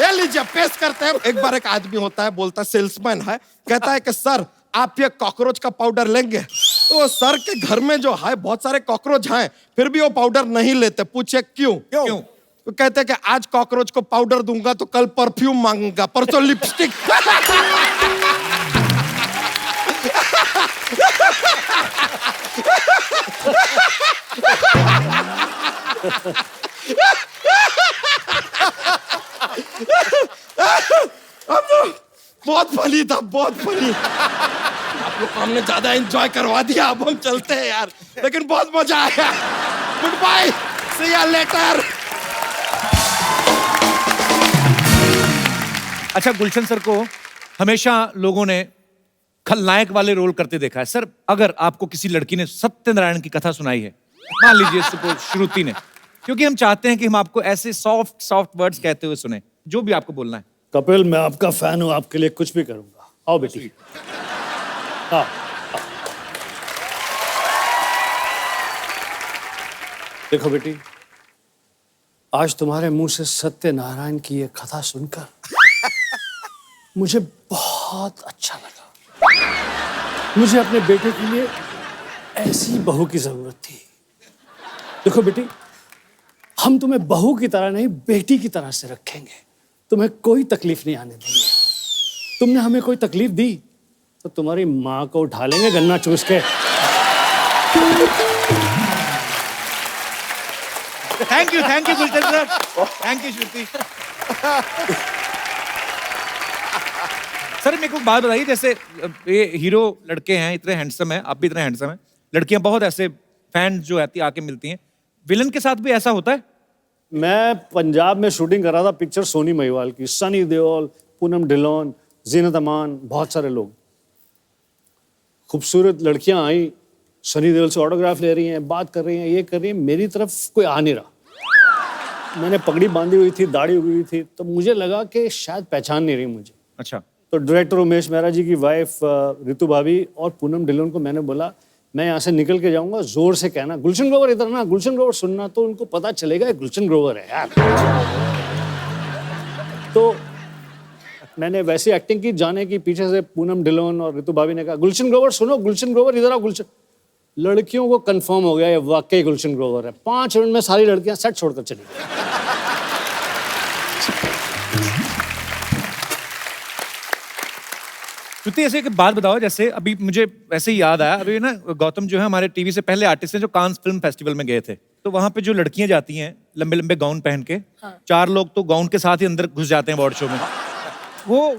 ये लीजिए पेश करते हैं। एक बार एक आदमी होता है, बोलता है, सेल्समैन है, कहता है कि सर आप ये कॉकरोच का पाउडर लेंगे? तो सर के घर में जो है बहुत सारे कॉकरोच हैं, फिर भी वो पाउडर नहीं लेते। पूछे क्यों? क्यों? तो कहते हैं कि आज कॉकरोच को पाउडर दूंगा तो कल परफ्यूम मांगूंगा, परसों लिपस्टिक। अब तो बहुत फनी था, बहुत फनी। आप लोग को हमने ज्यादा एंजॉय करवा दिया, अब हम चलते हैं यार, लेकिन बहुत मजा आया। Good bye, see you later. अच्छा, गुलशन सर को हमेशा लोगों ने खलनायक वाले रोल करते देखा है। सर अगर आपको किसी लड़की ने सत्यनारायण की कथा सुनाई है, मान लीजिए श्रुति ने, क्योंकि हम चाहते हैं कि हम आपको ऐसे सॉफ्ट सॉफ्ट वर्ड्स कहते हुए सुने, जो भी आपको बोलना है। कपिल, मैं आपका फैन हूं, आपके लिए कुछ भी करूंगा। आओ बेटी। हाँ, देखो बेटी, आज तुम्हारे मुंह से सत्यनारायण की ये कथा सुनकर मुझे बहुत अच्छा लगा। मुझे अपने बेटे के लिए ऐसी बहू की जरूरत थी। देखो बेटी, हम तुम्हें बहू की तरह नहीं, बेटी की तरह से रखेंगे। तुम्हें कोई तकलीफ नहीं आने देंगे। तुमने हमें कोई तकलीफ दी तो तुम्हारी माँ को उठा लेंगे गन्ना चूस के। Thank you Gulshan sir, thank you Shruti. Sir मेरे को बात बताइए, जैसे ये हीरो लड़के हैं, इतने हैंडसम हैं, आप भी इतने हैंडसम हैं, लड़कियां बहुत ऐसे फैन जो आती आके मिलती हैं, विलन के साथ भी ऐसा होता है? मैं पंजाब में शूटिंग कर रहा था पिक्चर सोनी महिवाल की, सनी देओल, पूनम ढिल्लोन, जीनत अमान, बहुत सारे लोग। खूबसूरत लड़कियां आई, सनी देओल से ऑटोग्राफ ले रही हैं, बात कर रही हैं, ये कर रही हैं, मेरी तरफ कोई आ नहीं रहा। मैंने पगड़ी बांधी हुई थी, दाढ़ी उगी हुई थी, तो मुझे लगा कि शायद पहचान नहीं रही मुझे। अच्छा। तो डायरेक्टर उमेश मेहरा जी की वाइफ रितु भाभी और पूनम ढिल्लोन को मैंने बोला, मैं यहाँ से निकल के जाऊंगा, जोर से कहना गुलशन ग्रोवर इधर ना, गुलशन ग्रोवर सुनना, तो उनको पता चलेगा ये गुलशन ग्रोवर है यार। तो मैंने वैसी एक्टिंग की, जाने की पीछे से पूनम ढिल्लोन और रितु भाभी ने कहा गुलशन ग्रोवर सुनो, गुलशन ग्रोवर इधर आओ, गुलशन। लड़कियों को कंफर्म हो गया ये वाकई गुलशन ग्रोवर है। 5 मिनट में सारी लड़कियां सेट छोड़कर चली गई। श्रुति, ऐसे एक बात बताओ, जैसे अभी मुझे वैसे ही याद आया, अभी ना गौतम जो है हमारे टीवी से पहले आर्टिस्ट हैं जो कांस फिल्म फेस्टिवल में गए थे, तो वहां पे जो लड़कियां जाती हैं लंबे लंबे गाउन पहन के, 4 लोग तो गाउन के साथ ही अंदर घुस जाते हैं अवार्ड शो में। वो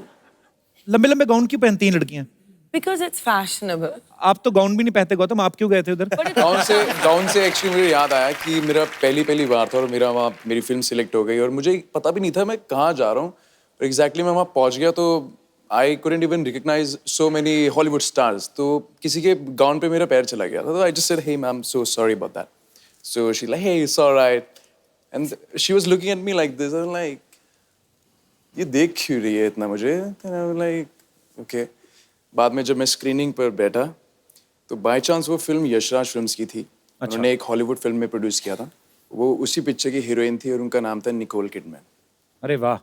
लंबे लंबे गाउन क्यों पहनती हैं लड़कियां? Because it's fashionable. आप तो गाउन भी नहीं पहनते गौतम, आप क्यों गए थे उधर? गाउन से एक्चुअली मुझे याद आया कि मेरा पहली बार था और मेरी फिल्म सिलेक्ट हो गई और मुझे पता भी नहीं था मैं कहाँ जा रहा हूँ। एग्जैक्टली मैं वहाँ पहुँच गया तो I couldn't even recognize so many Hollywood stars. तो किसी के गाउन पे मेरा पैर चला गया था। तो I just said, hey ma'am, so sorry about that. So she's like, hey, it's all right. And she was looking at me like this. I'm like, ये देख क्यों रही है इतना मुझे? And I'm like, okay. बाद में जब मैं स्क्रीनिंग पर बैठा तो बाय चांस वो फिल्म यशराज फिल्म्स की थी। उन्होंने एक हॉलीवुड फिल्म में प्रोड्यूस किया था। वो उसी पिक्चर की हीरोइन थी और उनका नाम था निकोल किडमैन। अरे वाह।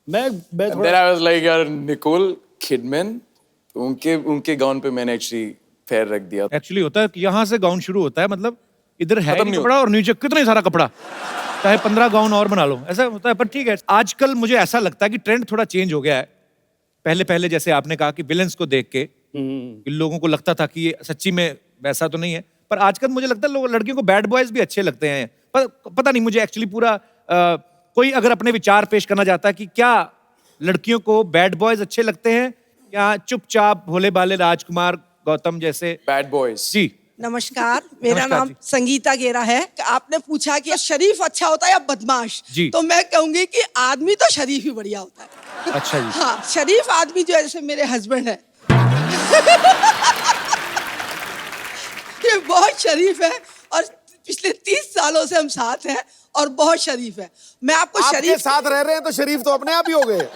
मैं Then I was like, यार निकोल किडमैन, उनके गाउन पे मैंने एक्चुअली पैर रख दिया। एक्चुअली होता है कि यहाँ से गाउन शुरू होता है, मतलब इधर है नहीं कपड़ा और नीचे कितना सारा कपड़ा, चाहे 15 गाउन और बना लो, ऐसा होता है। पर ठीक है, आजकल मुझे ऐसा लगता है कि ट्रेंड थोड़ा चेंज हो गया है। पहले जैसे आपने कहा कि विलेंस को देख के लोगों को लगता था कि ये सच्ची में वैसा तो नहीं है, पर आजकल मुझे लगता है लोग लड़कियों को बैड बॉयज भी अच्छे लगते हैं। पर पता नहीं, मुझे एक्चुअली पूरा कोई अगर अपने विचार पेश करना चाहता है कि क्या लड़कियों को बैड बॉयज अच्छे लगते हैं या चुपचाप भोले भाले राजकुमार गौतम जैसे बैड बॉयज? जी नमस्कार, मेरा नमस्कार नाम जी। संगीता गेरा है। आपने पूछा कि शरीफ अच्छा होता है या बदमाश, जी। तो मैं कहूंगी कि आदमी तो शरीफ ही बढ़िया होता है। अच्छा जी। हाँ, शरीफ आदमी जो है, जैसे मेरे हस्बैंड है ये बहुत शरीफ है और पिछले 30 सालों से हम साथ हैं और बहुत शरीफ है। मैं आपको आपके शरीफ साथ रह रहे हैं तो शरीफ तो अपने आप ही हो गए।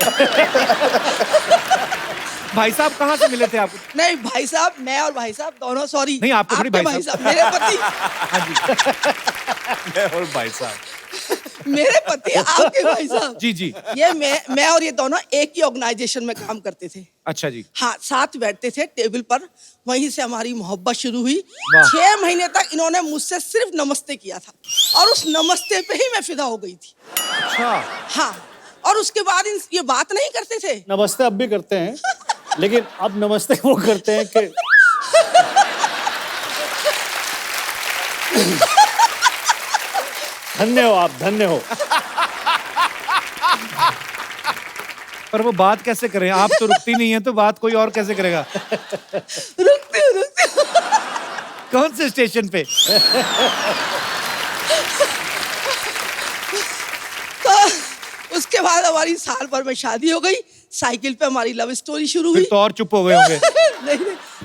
भाई साहब कहाँ से मिले थे आपको? नहीं भाई साहब, मैं और भाई साहब दोनों, सॉरी नहीं, आपको थोड़ी आपके भाई भाई साहब। साहब, मेरे पति मैं और भाई साहब। मेरे पति आपके भाई साहब। जी जी। ये मैं और ये दोनों एक ही ऑर्गेनाइजेशन में काम करते थे। अच्छा जी। हाँ, साथ बैठते थे टेबल पर, वहीं से हमारी मोहब्बत शुरू हुई। वाह। 6 महीने तक इन्होंने मुझसे सिर्फ नमस्ते किया था और उस नमस्ते पे ही मैं फिदा हो गई थी। अच्छा। हाँ, और उसके बाद ये बात नहीं करते थे। नमस्ते अब भी करते हैं, लेकिन अब नमस्ते वो करते हैं कि धन्य हो आप, धन्य हो। पर वो बात कैसे करें? आप तो रुकती नहीं है, तो बात कोई और कैसे करेगा? रुकती हूँ। कौन से स्टेशन पे? तो उसके बाद हमारी साल भर में शादी हो गई। साइकिल पे हमारी लव स्टोरी शुरू हुई। फिर तो और चुप हो गए होंगे।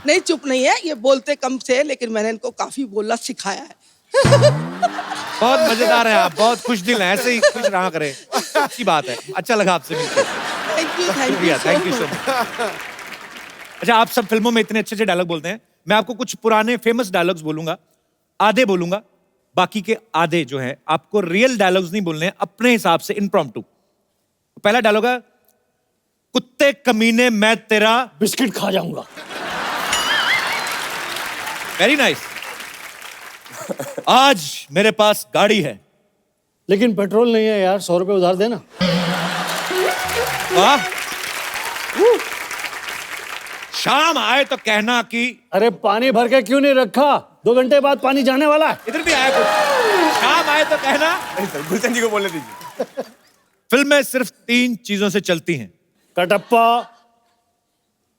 नहीं, चुप नहीं है, ये बोलते कम थे, लेकिन मैंने इनको काफी बोलना सिखाया है। बहुत मजेदार है आप, बहुत खुश दिल हैं, ऐसे ही खुश रहा करें। अच्छी बात है, अच्छा लगा आपसे मिलकर। Thank you so much. अच्छा, आप सब फिल्मों में इतने अच्छे अच्छे डायलॉग बोलते हैं, मैं आपको कुछ पुराने फेमस डायलॉग्स बोलूंगा, आधे बोलूंगा, बाकी के आधे जो हैं आपको रियल डायलॉग्स नहीं बोलने हैं, अपने हिसाब से इम्प्रॉम्प्टू। पहला डायलॉग है, कुत्ते कमीने मैं तेरा बिस्किट खा जाऊंगा। Very nice. आज मेरे पास गाड़ी है, लेकिन पेट्रोल नहीं है यार, 100 रुपए उधार देना। वाह। शाम आए तो कहना कि अरे पानी भर के क्यों नहीं रखा, 2 घंटे बाद पानी जाने वाला है। इधर भी आया कुछ। शाम आए तो कहना। गुलशन जी को बोलने दीजिए। फिल्में सिर्फ 3 चीजों से चलती हैं, कटप्पा,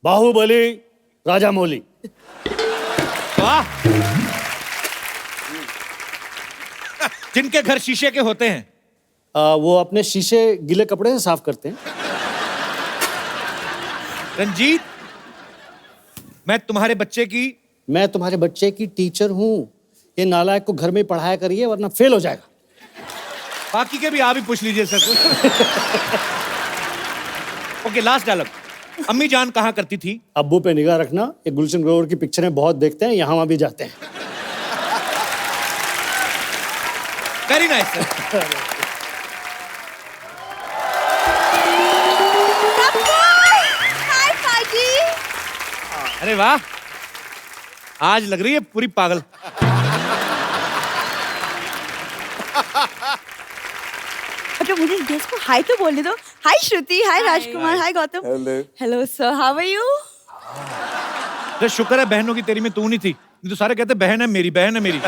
बाहुबली, राजामौली। वाह। जिनके घर शीशे के होते हैं, वो अपने शीशे गीले कपड़े से साफ करते हैं। रंजीत, मैं तुम्हारे बच्चे की टीचर हूँ। ये नालायक को घर में पढ़ाया करिए वरना फेल हो जाएगा। बाकी के भी आप ही पूछ लीजिए सर। Okay, last dialogue. अम्मी जान कहा करती थी, अब्बू पे निगाह रखना, ये गुलशन ग्रोवर की पिक्चरें बहुत देखते हैं, यहाँ वहाँ भी जाते हैं। Very nice. अरे वाह, आज लग रही है पूरी पागल। अच्छा, मुझे गेस्ट को हाय तो बोलने दो। Hi Shruti, hi Rajkumar, hi Gautam. Hello sir, how are you? तो शुक्र है बहनों की तेरी में तू नहीं थी, नहीं तो सारे कहते बहन है मेरी, बहन है मेरी।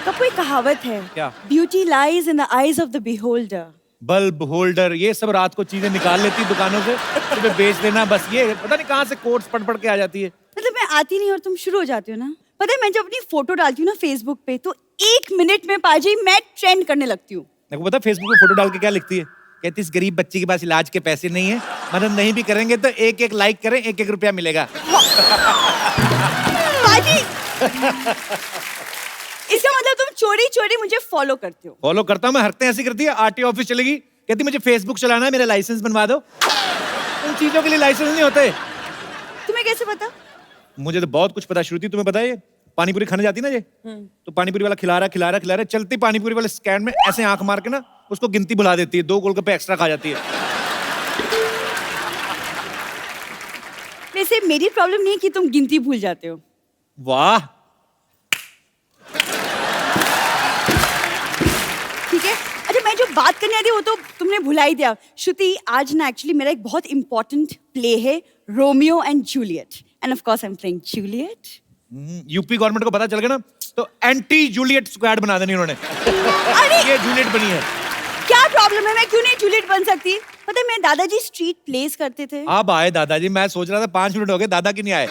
तो कोई कहावत है, क्या? Beauty lies in the eyes of the beholder. Bulb holder, ये सब रात को चीजें निकाल लेती दुकानों से, सुबह बेच देना, बस ये पता नहीं कहाँ से कोट्स पढ़ पढ़ के आ जाती है। मतलब मैं आती नहीं और तुम शुरू हो जाती हो ना। पता है, मैं जब अपनी फोटो डालती हूँ ना फेसबुक पे, तो 1 मिनट में पाजी मैं ट्रेंड करने लगती हूँ। देखो पता फेसबुक पे फोटो डाल के क्या लिखती है? कहती इस गरीब बच्ची के पास इलाज के पैसे नहीं है, मदद नहीं भी करेंगे तो 1-1 लाइक करें, 1-1 रुपया मिलेगा। पाजी, इसका मतलब तुम चोरी चोरी मुझे फॉलो करते हो। फॉलो करता हूँ मैं, हरकतें ऐसी करती है। आरटीओ ऑफिस चलेगी, कहती मुझे फेसबुक चलाना है, मेरा लाइसेंस बनवा दो। उन चीजों के लिए लाइसेंस नहीं होते। तुम्हें कैसे पता? मुझे तो बहुत कुछ पता। श्रुति तुम्हें पता है, पानी पूरी खाने जाती ना ये, तो पानी पूरी वाला खिला रहा, चलती पानी पूरी वाले स्टैंड में ऐसे आंख मार के ना उसको गिनती बुला देती है, 2 गोलगप्पे एक्स्ट्रा खा जाती है। वैसे मेरी प्रॉब्लम नहीं है कि तुम गिनती भूल जाते हो। वाह, ठीक है। अच्छा, मैं जो बात करने आती वो तो तुमने भुला ही दिया। श्रुति, आज ना एक्चुअली मेरा एक बहुत इंपॉर्टेंट प्ले है, Romeo and Juliet, end of course I am playing Juliet. UP government को पता चल गया ना तो एंटी जूलियट स्क्वाड बना देनी उन्होंने। ये जूलियट बनी है। क्या प्रॉब्लम है, मैं क्यों नहीं जूलियट बन सकती? पता है मेरे दादाजी स्ट्रीट प्लेस करते थे। अब आए दादाजी, मैं सोच रहा था 5 मिनट हो गए दादा की नहीं आए।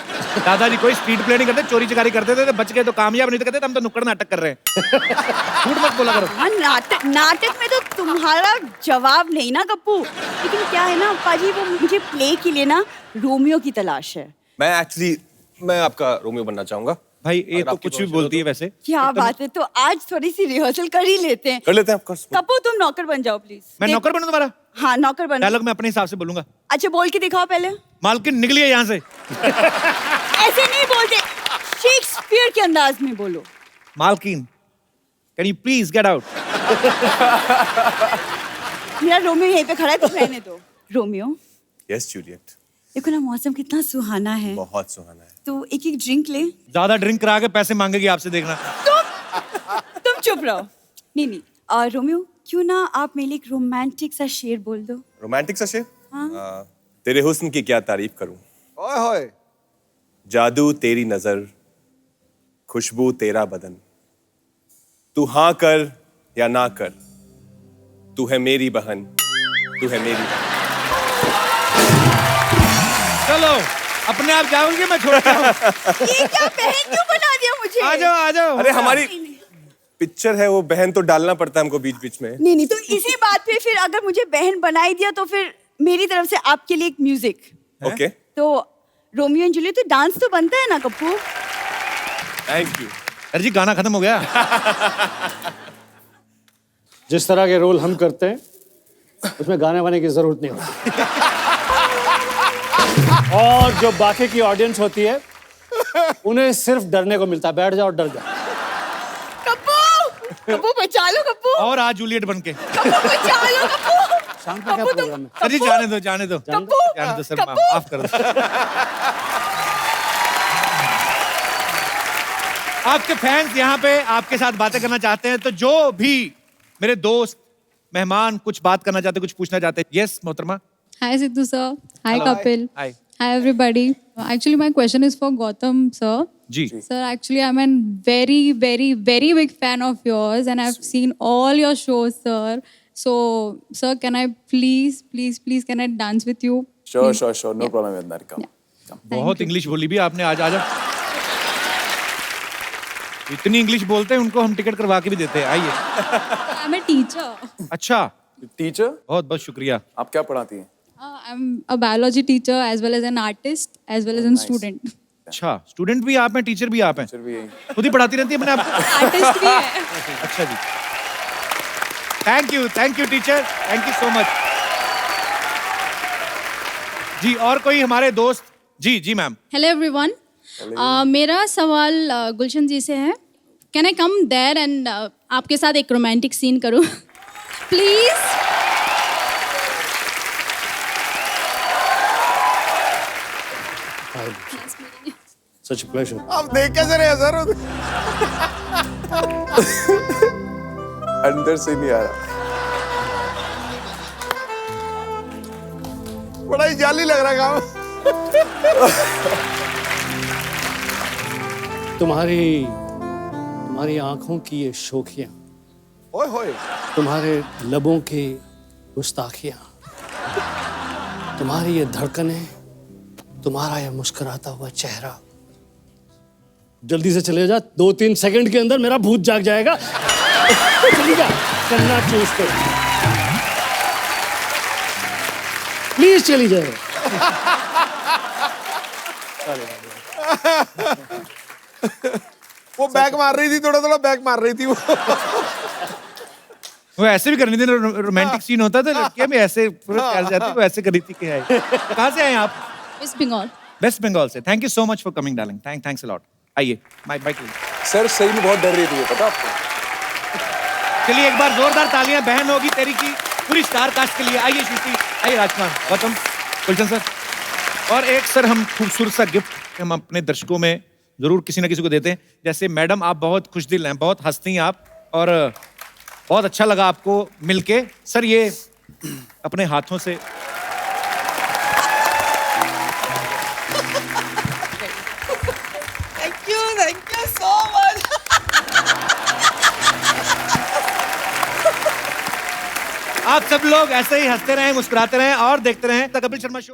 दादाजी कोई स्ट्रीट प्ले नहीं करते, चोरी चकारी करते थे, बच गए तो कामयाब, नहीं तो कहते हम तो नुक्कड़ नाटक कर रहे हैं। झूठ मत बोला करो। हाँ, नाटक में तो तुम्हारा जवाब नहीं ना गप्पू, लेकिन क्या है ना अप्पा जी, वो मुझे प्ले के लिए ना रोमियो की तलाश है। मैं आपका रोमियो बनना चाहूंगा। भाई ये तो कुछ भी बोलती है वैसे। क्या बात है, तो आज थोड़ी सी रिहर्सल कर ही लेते हैं। कर लेते हैं ऑफकोर्स। कप्पू तुम नौकर बन जाओ प्लीज। मैं नौकर बनूं तुम्हारा? हाँ नौकर बन। डायलॉग मैं अपने हिसाब से बोलूंगा। अच्छा बोल के दिखाओ पहले। मालकिन निकलिए यहाँ से। ऐसे नहीं बोलते, शेक्सपियर के अंदाज में बोलो। मालकिन can you please get out. मेरा रोमियो यहीं पे खड़ा है, तुम रहने दो। Romeo yes Juliet. देखो ना मौसम कितना सुहाना है। बहुत सुहाना है। तो एक एक ड्रिंक ले। ज्यादा ड्रिंक करा के पैसे मांगेगी आपसे, देखना। तुम चुप रहो। नहीं और रोमियो क्यों ना आप मेरे लिए एक रोमांटिक सा शेर बोल दो। रोमांटिक सा शेर? हाँ। तेरे हुस्न की क्या तारीफ करूं। ओए होए। जादू तेरी नजर, खुशबू तेरा बदन, तू हाँ कर या ना कर, तू है मेरी बहन, तू है मेरी बहन। चलो अपने आप जाओगे, मैं छोड़ हूँ। ये क्या बहन क्यों बना दिया मुझे? आ जाओ आ जाओ। अरे हमारी पिक्चर है वो, बहन तो डालना पड़ता है हमको बीच बीच में। नहीं तो इसी बात पे फिर अगर मुझे बहन बनाई दिया तो फिर मेरी तरफ से आपके लिए एक म्यूजिक। ओके। तो रोमियो एंड जूलियट तो डांस तो बनता है ना कप्पू? Thank you. अरे जी गाना खत्म हो गया। जिस तरह के रोल हम करते हैं उसमें गाने वाने की जरूरत नहीं होती। और जो बाकी की ऑडियंस होती है उन्हें सिर्फ डरने को मिलता है, बैठ जाओ डर जाओ। कप्पू बचा लो कप्पू। और आज जूलियट बन के। कप्पू बचा लो कप्पू। शाम का क्या प्रोग्राम है? सर जी जाने दो जाने दो जाने दो सर, माफ कर दो। आपके फैंस यहाँ पे आपके साथ बातें करना चाहते हैं, तो जो भी मेरे दोस्त मेहमान कुछ बात करना चाहते, कुछ पूछना चाहते हैं। यस मोहतरमा। Hi Sidhu sir. Hi Kapil. Hi. Hi everybody. Actually my question is for Gautam sir. Ji. Sir, actually I'm a very big fan of yours and I've seen all your shows sir. So sir, can I please can I dance with you? Sure. No problem with that. Come. बहुत English बोली भी आपने आज। आजा। इतनी English बोलते हैं, उनको हम टिकट करवा के भी देते हैं। आइए। I'm a teacher. अच्छा। टीचर? बहुत शुक्रिया। आप क्या पढ़ाती हैं? I'm a biology teacher as well as an artist as well as a student. अच्छा, स्टूडेंट भी आप हैं, टीचर भी आप हैं। टीचर भी है। खुद ही पढ़ाती रहती है अपने आप को? आर्टिस्ट भी है। अच्छा जी। Thank you teacher, thank you so much. जी और कोई हमारे दोस्त? जी मैम। Hello everyone. मेरा सवाल गुलशन जी से है। Can I come there and आपके साथ एक रोमांटिक सीन करूं? Please. Such a pleasure. अब देख कैसे रहे सर? अंदर से नहीं आ रहा। बड़ा ही जाली लग रहा है काम। तुम्हारी आंखों की ये शोखियां, ओए होए, तुम्हारे लबों की गुस्ताखियां, तुम्हारी ये धड़कनें, तुम्हारा ये मुस्कुराता हुआ चेहरा। जल्दी से चले जा, 2-3 सेकंड के अंदर मेरा भूत जाग जाएगा। चली जा, चलना चूज कर। प्लीज चली जाए। वो बैक मार रही थी, थोड़ा बैक मार रही थी वो ऐसे भी करनी थी, रोमांटिक सीन होता था, लड़कियां भी ऐसे पूरा कर जाती, वो ऐसे करी थी। क्या है? कहाँ से आए आप? West Bengal. वेस्ट बंगाल से। Thank you so much for coming darling, thanks a lot. आइए माइक। सर सही में बहुत डर रही थी, पता आपको? चलिए एक बार जोरदार तालियां बहन होगी तेरी की पूरी स्टार कास्ट के लिए। आइए श्रुति, आइए राजकुमार, गौतम, गुलशन सर। और एक सर हम खूबसूरत सा गिफ्ट हम अपने दर्शकों में जरूर किसी ना किसी को देते हैं। जैसे मैडम आप बहुत खुश दिल हैं, बहुत हंसती हैं आप, और बहुत अच्छा लगा आपको मिलके। सर ये अपने हाथों से थैंक यू आप सब लोग ऐसे ही हंसते रहें, मुस्कुराते रहें और देखते रहें द कपिल शर्मा शो।